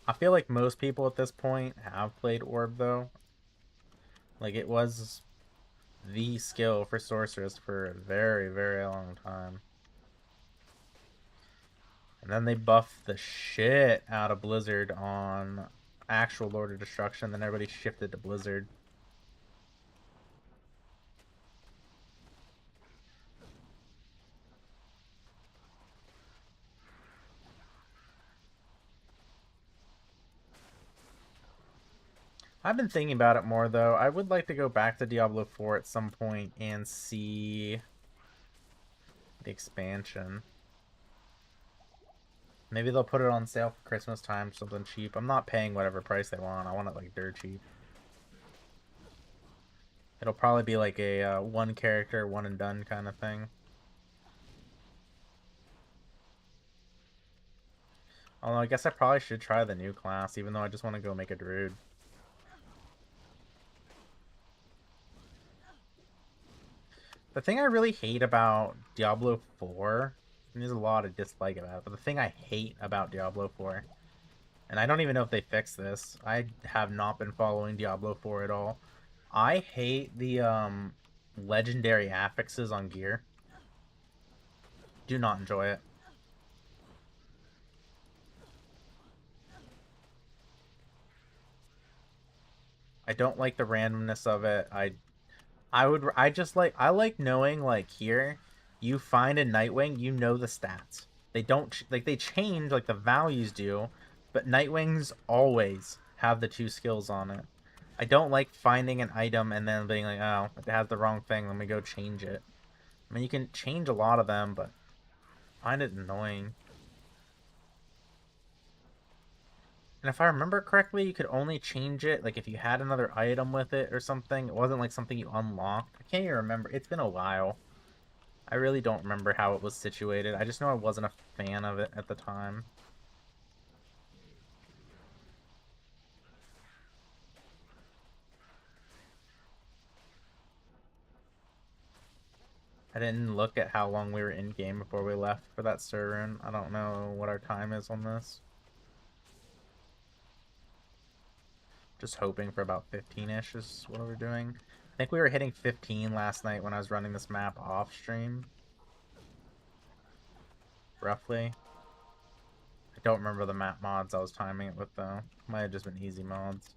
I feel like most people at this point have played Orb, though. Like, it was the skill for Sorceress for a very, very long time. And then they buffed the shit out of Blizzard on actual Lord of Destruction, then everybody shifted to Blizzard. I've been thinking about it more, though. I would like to go back to Diablo 4 at some point and see the expansion. Maybe they'll put it on sale for Christmas time, something cheap. I'm not paying whatever price they want. I want it, like, dirt cheap. It'll probably be like a one character, one and done kind of thing. Although I guess I probably should try the new class, even though I just want to go make a druid. The thing I really hate about Diablo 4, and there's a lot of dislike about it, but the thing I hate about Diablo 4, and I don't even know if they fixed this, I have not been following Diablo 4 at all. I hate the legendary affixes on gear. Do not enjoy it. I don't like the randomness of it. I like knowing, like, here you find a Nightwing, you know the stats. They don't like, they change, like the values do, but Nightwings always have the two skills on it. I don't like finding an item and then being like, oh, it has the wrong thing, let me go change it. I mean, you can change a lot of them, but I find it annoying. And if I remember correctly, you could only change it like if you had another item with it or something. It wasn't like something you unlocked. I can't even remember. It's been a while. I really don't remember how it was situated. I just know I wasn't a fan of it at the time. I didn't look at how long we were in game before we left for that Sir rune. I don't know what our time is on this. Just hoping for about 15-ish is what we're doing. I think we were hitting 15 last night when I was running this map off stream. Roughly. I don't remember the map mods I was timing it with, though. Might have just been easy mods.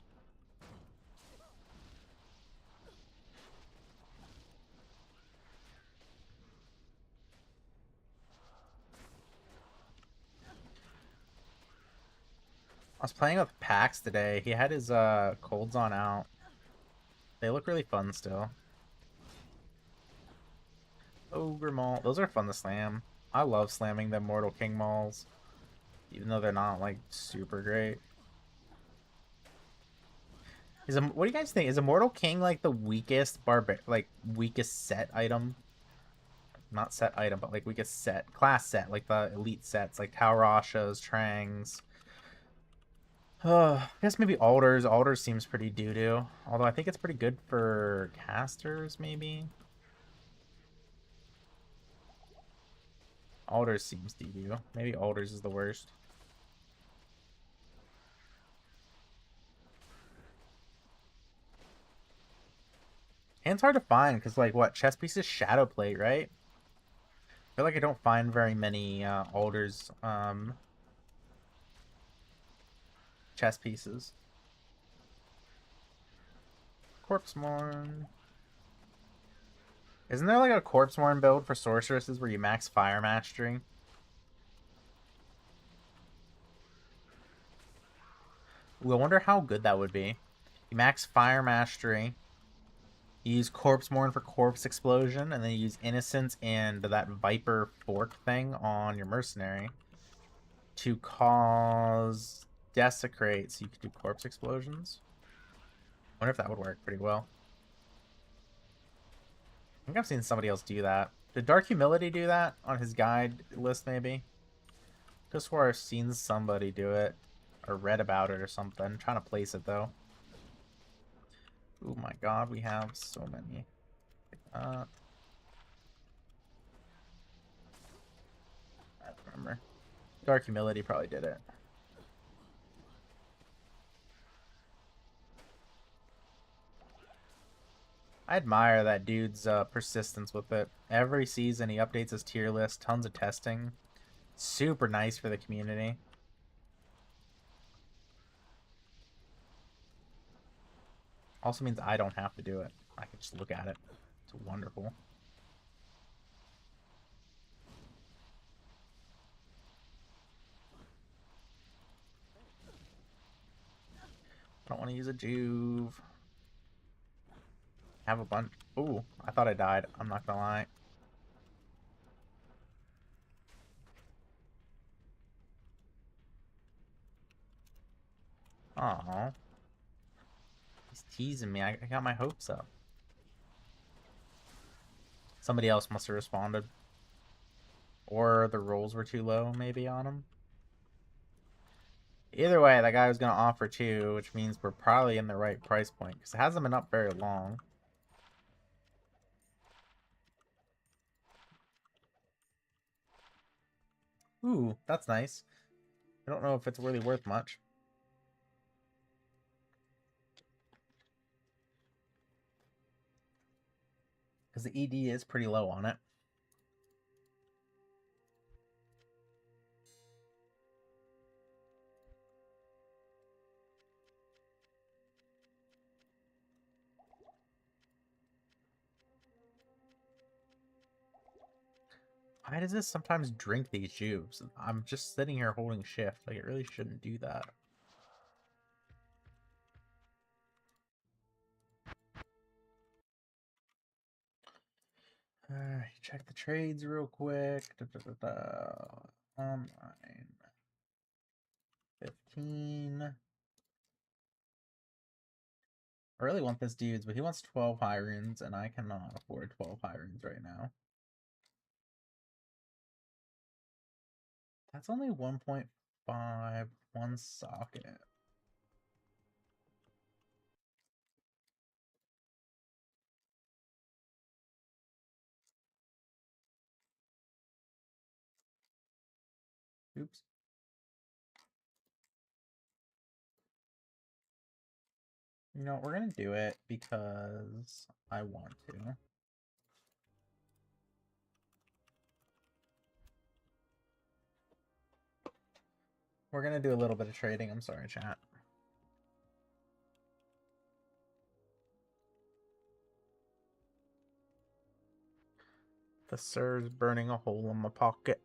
I was playing with Pax today. He had his colds on out. They look really fun still. Ogre Maul. Those are fun to slam. I love slamming the Mortal King Mauls. Even though they're not, like, super great. What do you guys think? Is Immortal King, like, the weakest weakest set item? Not set item, but, like, weakest set. Class set, like the elite sets, like Taurashas, Trangs. I guess maybe Alders. Alders seems pretty doo-doo. Although I think it's pretty good for casters, maybe? Alders seems DB. Maybe Alders is the worst. And it's hard to find because, like, what? Chess pieces shadow plate, right? I feel like I don't find very many Alders chess pieces. Corpse Morn. Isn't there like a Corpse Morn build for sorceresses where you max Fire Mastery? Ooh, I wonder how good that would be. You max Fire Mastery. You use Corpse Morn for Corpse Explosion, and then you use Innocence and that Viper Fork thing on your Mercenary to cause Desecrate, so you could do Corpse Explosions. I wonder if that would work pretty well. I think I've seen somebody else do that. Did Dark Humility do that on his guide list, maybe? Just swore I've seen somebody do it, or read about it or something. I'm trying to place it, though. Oh my god, we have so many. I don't remember. Dark Humility probably did it. I admire that dude's persistence with it. Every season he updates his tier list, tons of testing. Super nice for the community. Also means I don't have to do it. I can just look at it. It's wonderful. I don't want to use a Juve. Have a bunch. Ooh, I thought I died. I'm not gonna lie. Aw. He's teasing me. I got my hopes up. Somebody else must have responded. Or the rolls were too low, maybe, on him. Either way, that guy was going to offer 2, which means we're probably in the right price point. Because it hasn't been up very long. Ooh, that's nice. I don't know if it's really worth much. Because the ED is pretty low on it. Why does this sometimes drink these juices? I'm just sitting here holding shift. Like, it really shouldn't do that. Alright, check the trades real quick. Online. 15. I really want this dude's, but he wants 12 high runes, and I cannot afford 12 high runes right now. That's only 1.5, one socket. Oops. You know, we're gonna do it because I want to. We're gonna do a little bit of trading. I'm sorry, chat. The sir's burning a hole in my pocket.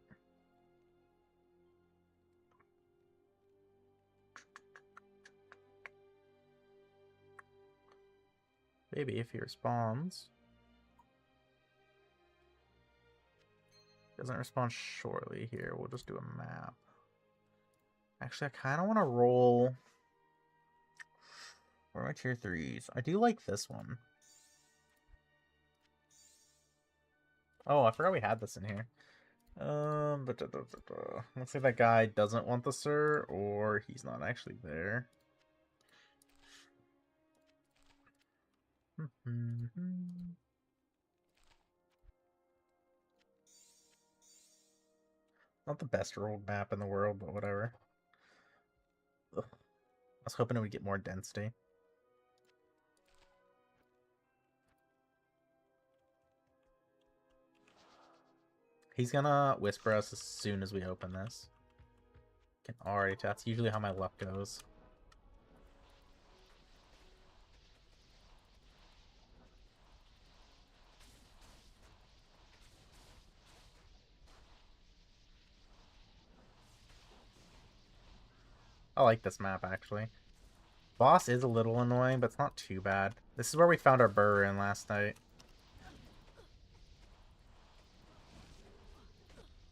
Maybe if he responds. Doesn't respond shortly here. We'll just do a map. Actually, I kind of want to roll. Where are my tier 3s? I do like this one. Oh, I forgot we had this in here. Let's say that guy doesn't want the sir, or he's not actually there. Not the best rolled map in the world, but whatever. Ugh. I was hoping it would get more density. He's gonna whisper us as soon as we open this. Can already tell. That's usually how my luck goes. I like this map, actually. Boss is a little annoying, but it's not too bad. This is where we found our burr in last night.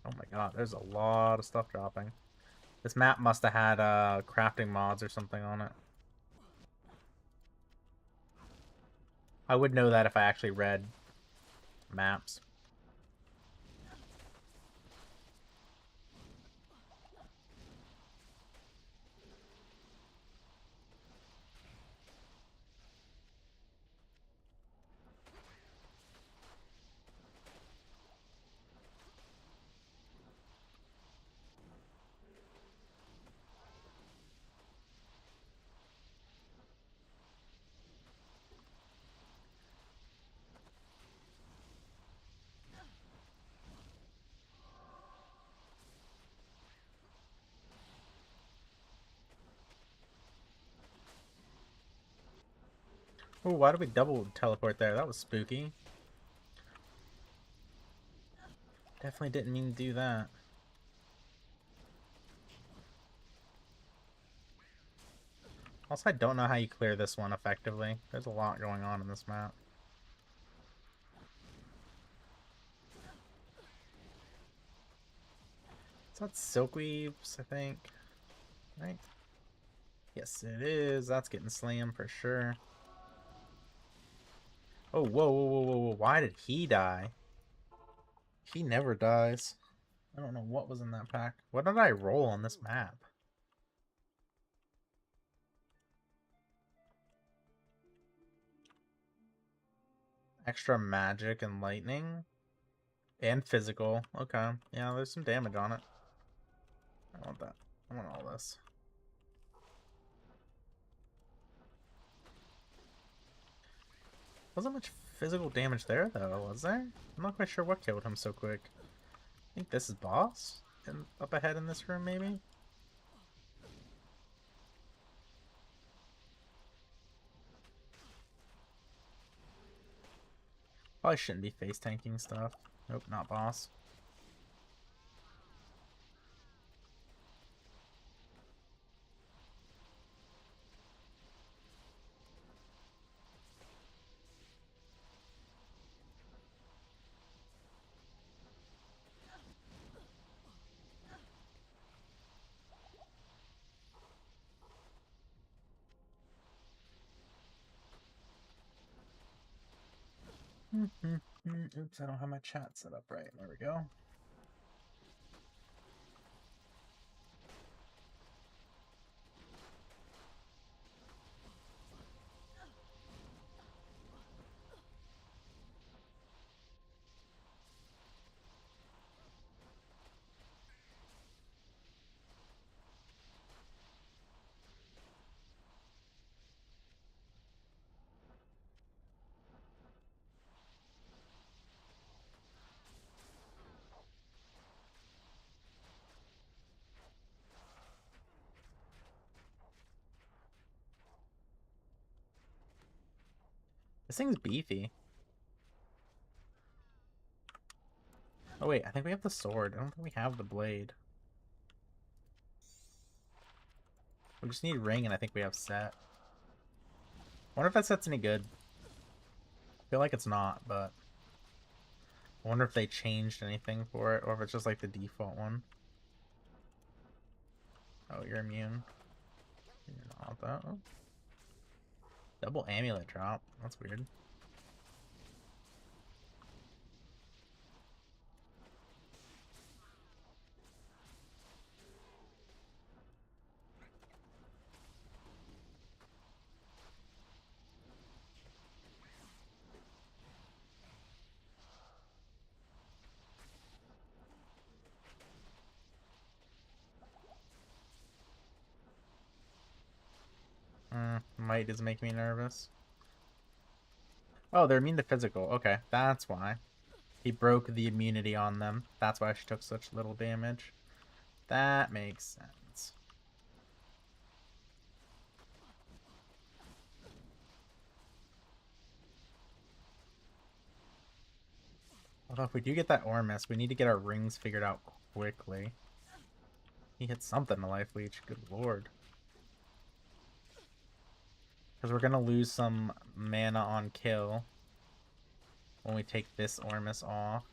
Oh my god, there's a lot of stuff dropping. This map must have had crafting mods or something on it. I would know that if I actually read maps. Oh, why did we double teleport there? That was spooky. Definitely didn't mean to do that. Also, I don't know how you clear this one effectively. There's a lot going on in this map. Is that Silkweaves, I think? Right? Yes, it is. That's getting slammed for sure. Oh, whoa, whoa, whoa, whoa, whoa. Why did he die? He never dies. I don't know what was in that pack. What did I roll on this map? Extra magic and lightning? And physical. Okay. Yeah, there's some damage on it. I want that. I want all this. Wasn't much physical damage there, though, was there? I'm not quite sure what killed him so quick. I think this is boss? And up ahead in this room, maybe? Probably shouldn't be face tanking stuff. Nope, not boss. Oops, I don't have my chat set up right. There we go. This thing's beefy. Oh wait, I think we have the sword. I don't think we have the blade. We just need ring and I think we have set. I wonder if that set's any good. I feel like it's not, but I wonder if they changed anything for it or if it's just like the default one. Oh, you're immune. You're not that. Oh. Double amulet drop. That's weird. Might is making me nervous. Oh, they're immune to physical. Okay, that's why. He broke the immunity on them. That's why she took such little damage. That makes sense. Although if we do get that Ormus, we need to get our rings figured out quickly. He hit something to life leech. Good lord. Because we're going to lose some mana on kill when we take this Ormus off.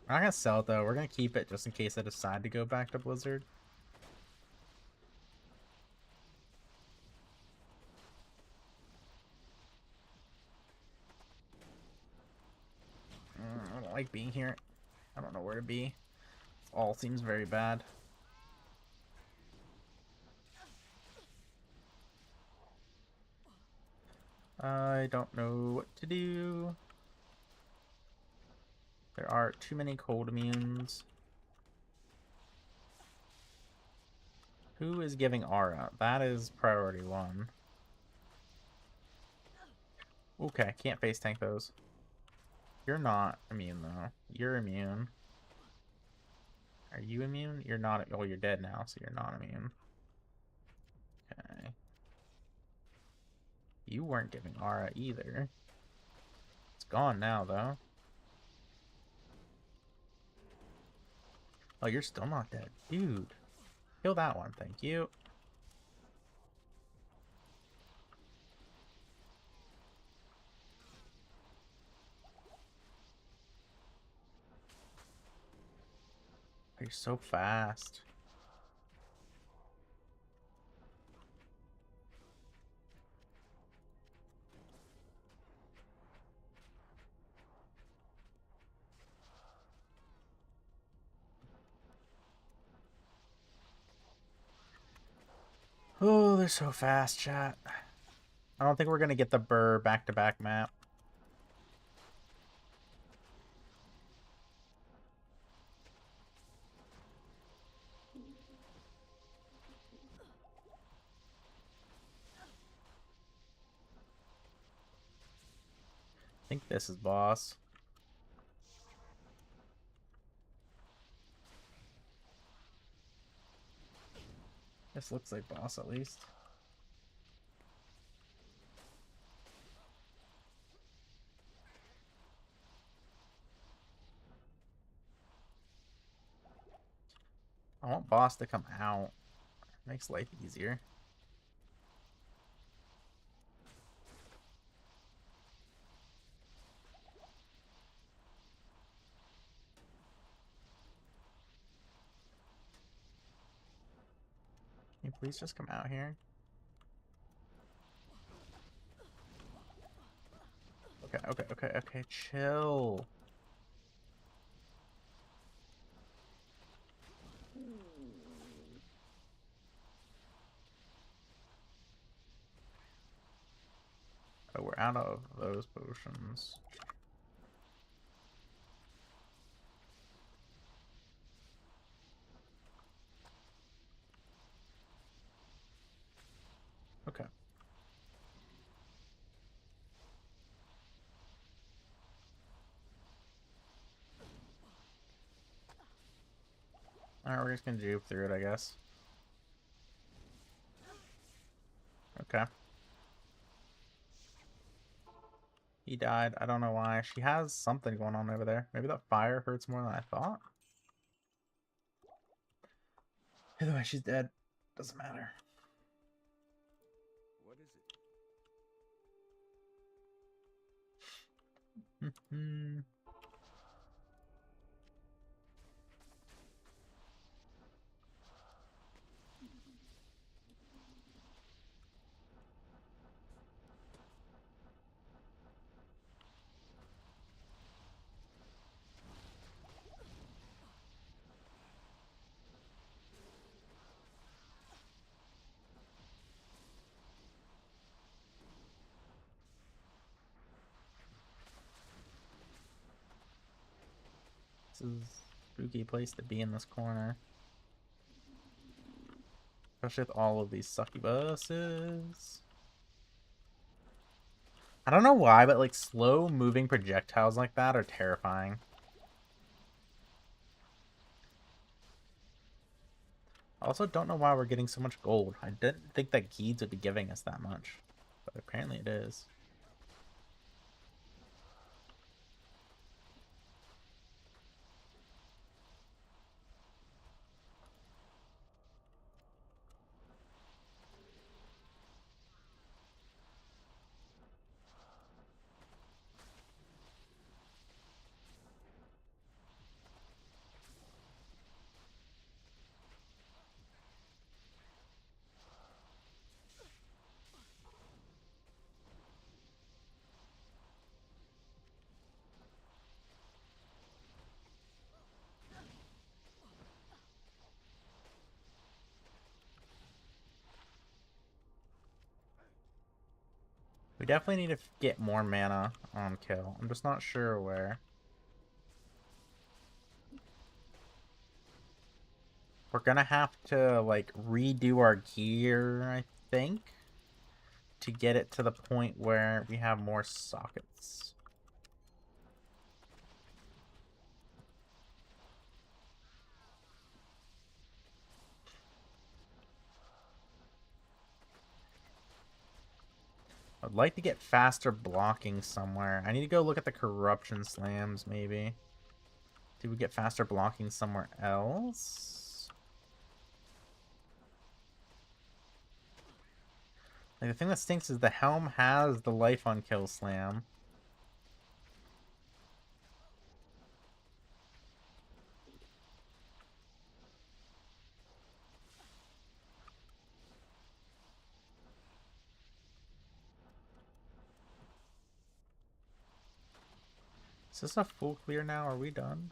We're not going to sell it, though. We're going to keep it just in case I decide to go back to Blizzard. I don't like being here. I don't know where to be. It all seems very bad. I don't know what to do. There are too many cold immunes. Who is giving aura? That is priority 1. Okay, can't face tank those. You're not immune, though. You're immune. Are you immune? You're not. Oh, you're dead now, so you're not immune. Okay. You weren't giving aura either. It's gone now, though. Oh, you're still not dead. Dude. Kill that one, thank you. You're so fast. Oh, they're so fast, chat. I don't think we're going to get the Burr back-to-back map. I think this is boss. This looks like boss, at least. I want boss to come out. Makes life easier. Can you please just come out here? Okay, chill. Oh, we're out of those potions. Okay. Alright, we're just gonna juke through it, I guess. Okay. He died. I don't know why. She has something going on over there. Maybe that fire hurts more than I thought. Either way, she's dead. Doesn't matter. What is it? This is a spooky place to be in this corner. Especially with all of these succubuses. I don't know why, but like slow moving projectiles like that are terrifying. I also don't know why we're getting so much gold. I didn't think that Geeds would be giving us that much, but apparently it is. We definitely need to get more mana on kill. I'm just not sure where. We're gonna have to like redo our gear, I think, to get it to the point where we have more sockets. I'd like to get faster blocking somewhere. I need to go look at the corruption slams, maybe. Do we get faster blocking somewhere else? Like, the thing that stinks is the helm has the life on kill slam. Is this a full clear now? Are we done?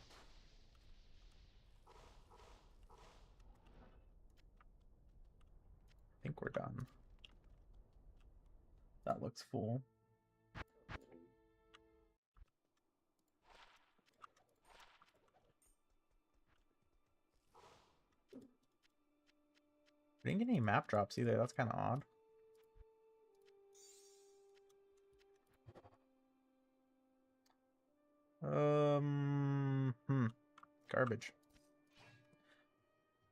I think we're done. That looks full. We didn't get any map drops either. That's kind of odd. Garbage.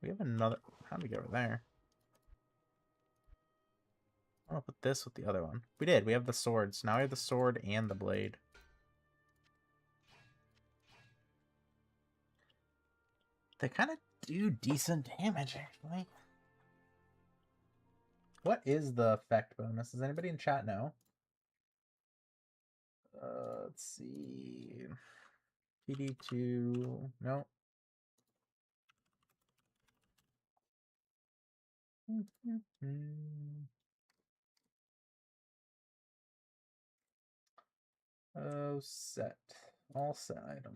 We have another. How do we get over there? I'm gonna put this with the other one. We did. We have the swords. Now we have the sword and the blade. They kind of do decent damage, actually. What is the effect bonus? Does anybody in chat know? Let's see. PD2. No. Oh, set. All set items.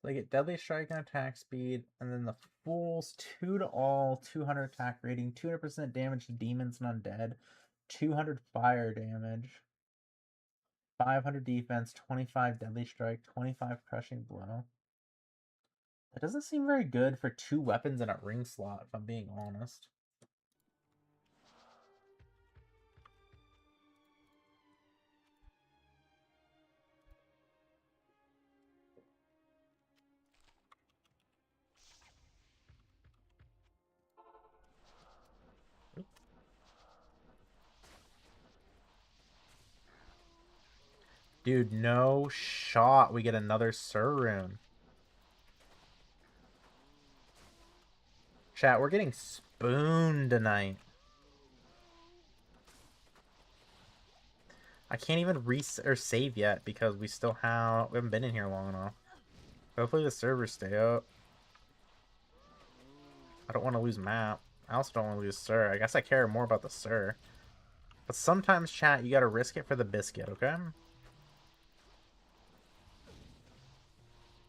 They get Deadly Strike and attack speed, and then the Fools 2 to all, 200 attack rating, 200% damage to demons and undead, 200 fire damage, 500 defense, 25 Deadly Strike, 25 Crushing Blow. That doesn't seem very good for 2 weapons in a ring slot, if I'm being honest. Dude, no shot. We get another Sur rune. Chat, we're getting spooned tonight. I can't even save yet because we haven't been in here long enough. Hopefully the servers stay up. I don't want to lose map. I also don't want to lose Sir. I guess I care more about the Sir. But sometimes, chat, you gotta risk it for the biscuit, okay?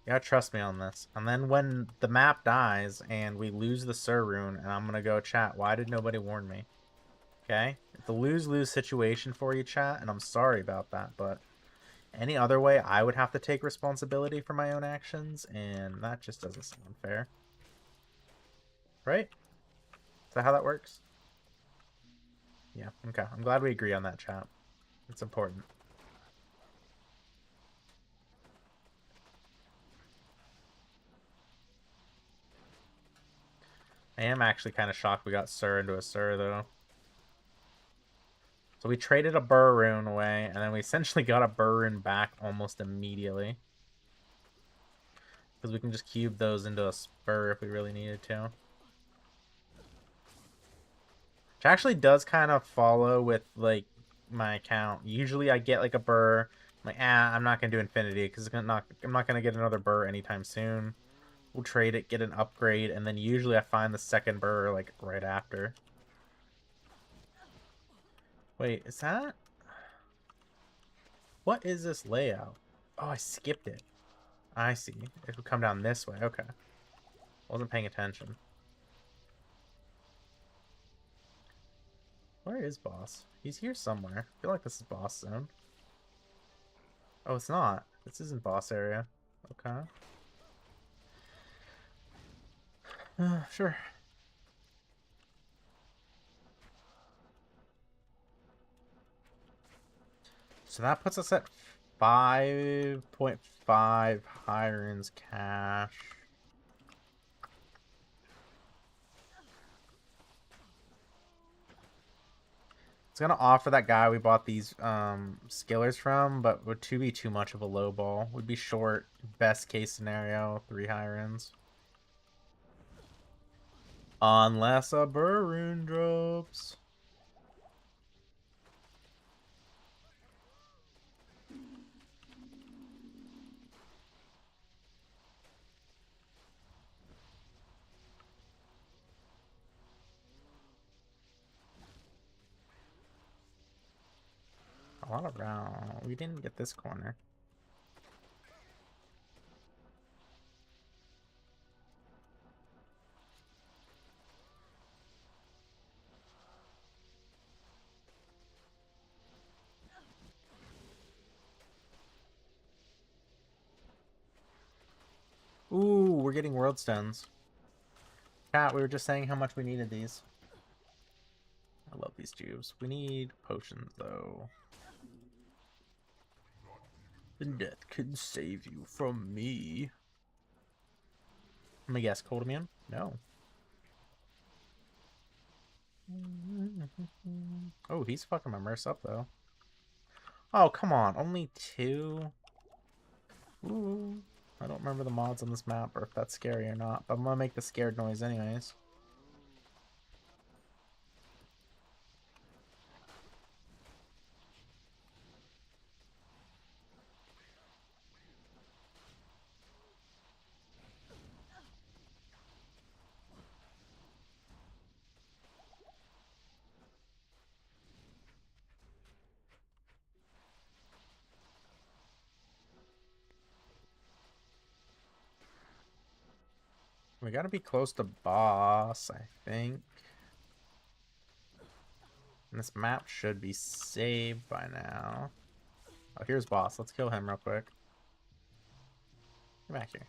You gotta trust me on this. And then when the map dies and we lose the Sir rune, and I'm gonna go, chat, why did nobody warn me? Okay? It's a lose-lose situation for you, chat, and I'm sorry about that, but any other way, I would have to take responsibility for my own actions, and that just doesn't sound fair. Right? Is that how that works? Yeah, okay. I'm glad we agree on that, chat. It's important. I am actually kind of shocked we got Sir into a Sir, though. So we traded a Burr Rune away, and then we essentially got a Burr Rune back almost immediately. Because we can just cube those into a Spur if we really needed to. Which actually does kind of follow with, like, my account. Usually I get, like, a Burr. I'm like, I'm not going to do Infinity, because I'm not going to get another Burr anytime soon. We'll trade it, get an upgrade, and then usually I find the second Burr, like, right after. Wait, is that... What is this layout? Oh, I skipped it. I see. It would come down this way. Okay. Wasn't paying attention. Where is boss? He's here somewhere. I feel like this is boss zone. Oh, it's not. This isn't boss area. Okay. Sure. So that puts us at 5.5 Hiron's cash. It's gonna offer that guy we bought these skillers from, but would be too much of a low ball. Would be short. Best case scenario, 3 Hirons. Unless a Burroon drops. A lot of round. We didn't get this corner. Ooh, we're getting world stones. Chat, we were just saying how much we needed these. I love these tubes. We need potions, though. Then death can save you from me. Let me guess, cold immune? No. Oh, he's fucking my Merce up, though. Oh, come on. Only 2? Ooh. I don't remember the mods on this map, or if that's scary or not, but I'm gonna make the scared noise anyways. We gotta be close to boss, I think. And this map should be saved by now. Oh, here's boss. Let's kill him real quick. Come back here.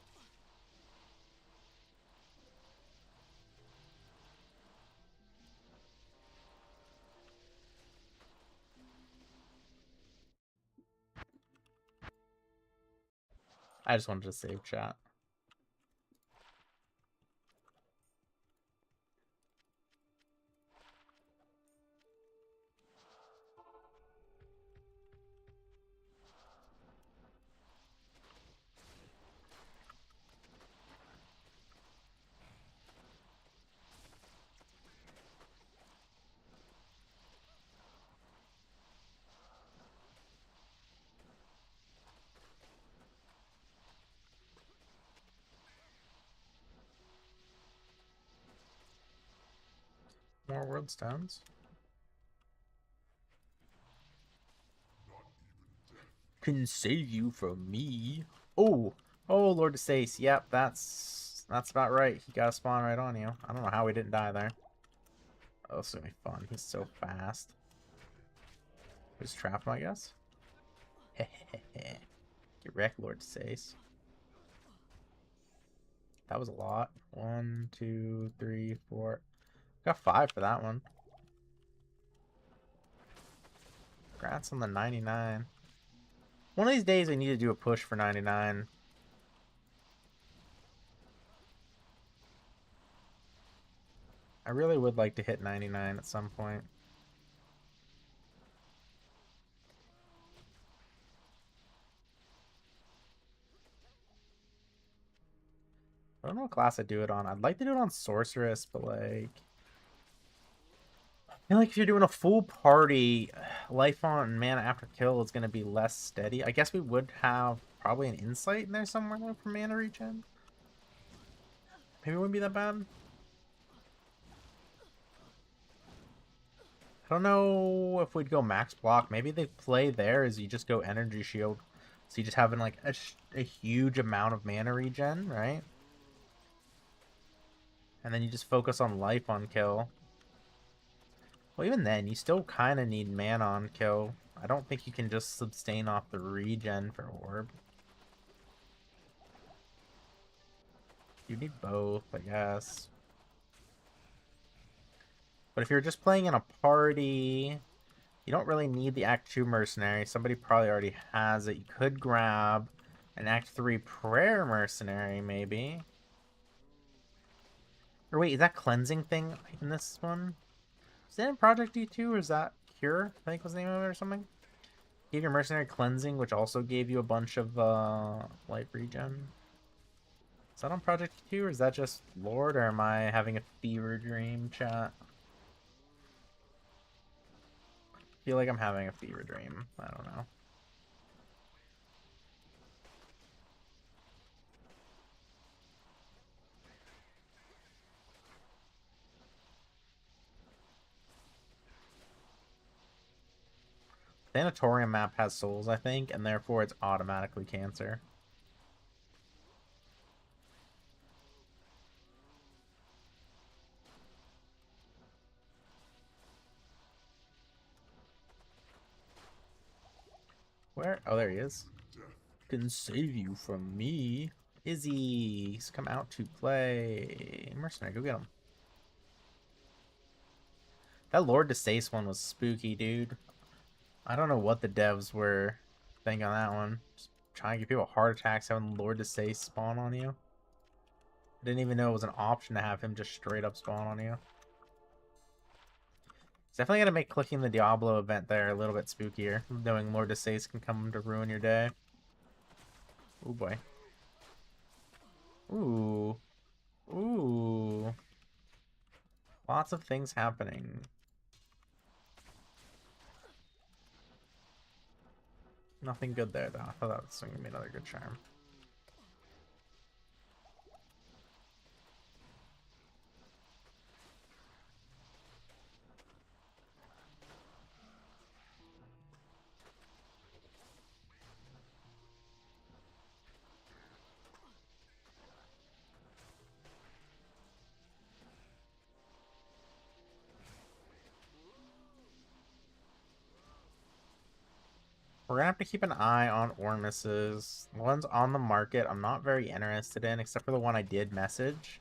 I just wanted to save chat. More world stones. Can save you from me. Oh, Lord Stace. Yep, that's about right. He got a spawn right on you. I don't know how we didn't die there. Oh, this is gonna be fun. He's so fast. Just trap him, I guess. Get wrecked, Lord Sace. That was a lot. 1, 2, 3, 4. Got 5 for that one. Congrats on the 99. One of these days I need to do a push for 99. I really would like to hit 99 at some point. I don't know what class I'd do it on. I'd like to do it on Sorceress, but like... I feel like if you're doing a full party, life on mana after kill is going to be less steady. I guess we would have probably an insight in there somewhere though for mana regen. Maybe it wouldn't be that bad. I don't know if we'd go max block. Maybe the play there is you just go energy shield. So you just having like a huge amount of mana regen, right? And then you just focus on life on kill. Well, even then, you still kind of need mana on kill. I don't think you can just sustain off the regen for Orb. You need both, I guess. But if you're just playing in a party, you don't really need the Act 2 Mercenary. Somebody probably already has it. You could grab an Act 3 Prayer Mercenary, maybe. Or wait, is that Cleansing thing in this one? Is that in Project D2 or is that Cure? I think was the name of it or something. Gave your Mercenary Cleansing, which also gave you a bunch of life regen. Is that on Project D2 or is that just Lord, or am I having a fever dream, chat? I feel like I'm having a fever dream. I don't know. Sanatorium map has souls, I think, and therefore it's automatically cancer. Where? Oh, there he is. Can save you from me. Izzy's come out to play. Mercenary, go get him. That Lord Destace one was spooky, dude. I don't know what the devs were thinking on that one. Just trying to give people heart attacks having Lord Destace spawn on you. I didn't even know it was an option to have him just straight up spawn on you. It's definitely gonna make clicking the Diablo event there a little bit spookier, knowing Lord Destace can come to ruin your day. Oh boy. Ooh. Ooh. Lots of things happening. Nothing good there, though. I thought that was going to be another good charm. We're gonna have to keep an eye on Ormus's. The ones on the market I'm not very interested in, except for the one I did message.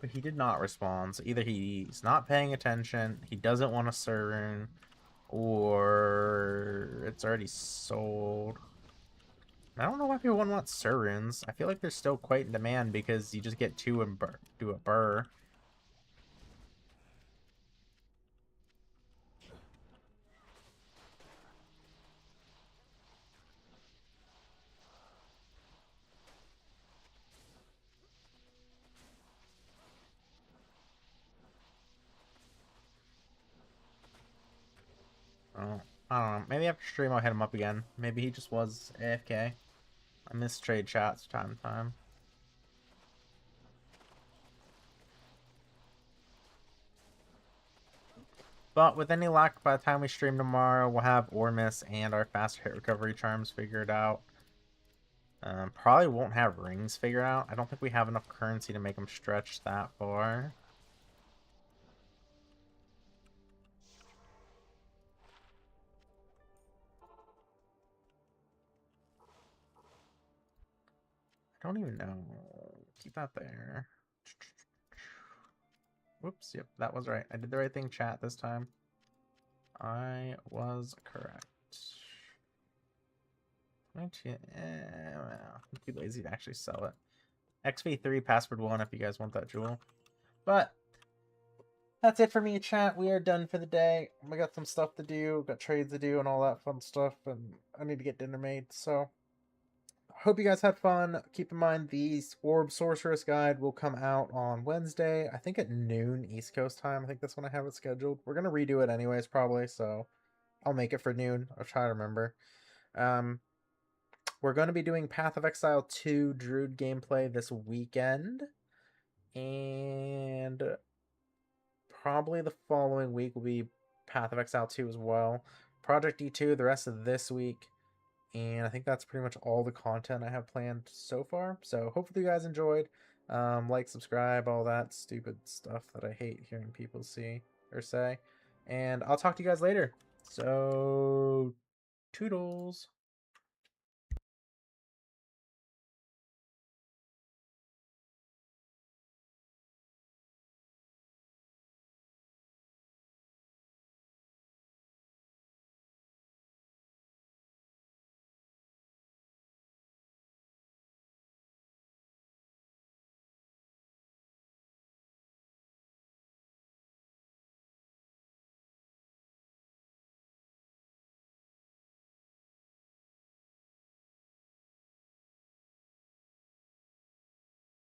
But he did not respond, so either he's not paying attention, he doesn't want a Surun, or it's already sold. I don't know why people wouldn't want Suruns. I feel like they're still quite in demand because you just get two and do a burr. Oh, I don't know. Maybe after stream I'll hit him up again. Maybe he just was AFK. I miss trade chats time to time. But with any luck, by the time we stream tomorrow, we'll have Ormus and our faster hit recovery charms figured out. Probably won't have rings figured out. I don't think we have enough currency to make them stretch that far. don't even know. Keep that there. Whoops, yep, that was right. I did the right thing, chat, this time. I was correct. 22, well, I'm too lazy to actually sell it. XV3 password 1 if you guys want that jewel. But that's it for me, chat. We are done for the day. We got some stuff to do, got trades to do, and all that fun stuff. And I need to get dinner made. So, hope you guys had fun. Keep in mind, the Orb Sorceress Guide will come out on Wednesday. I think at noon East Coast time. I think that's when I have it scheduled. We're gonna redo it anyways, probably. So, I'll make it for noon. I'll try to remember. We're going to be doing Path of Exile 2 Druid gameplay this weekend. And probably the following week will be Path of Exile 2 as well. Project D2 the rest of this week. And I think that's pretty much all the content I have planned so far. So hopefully you guys enjoyed. Like, subscribe, all that stupid stuff that I hate hearing people see or say. And I'll talk to you guys later. So, toodles.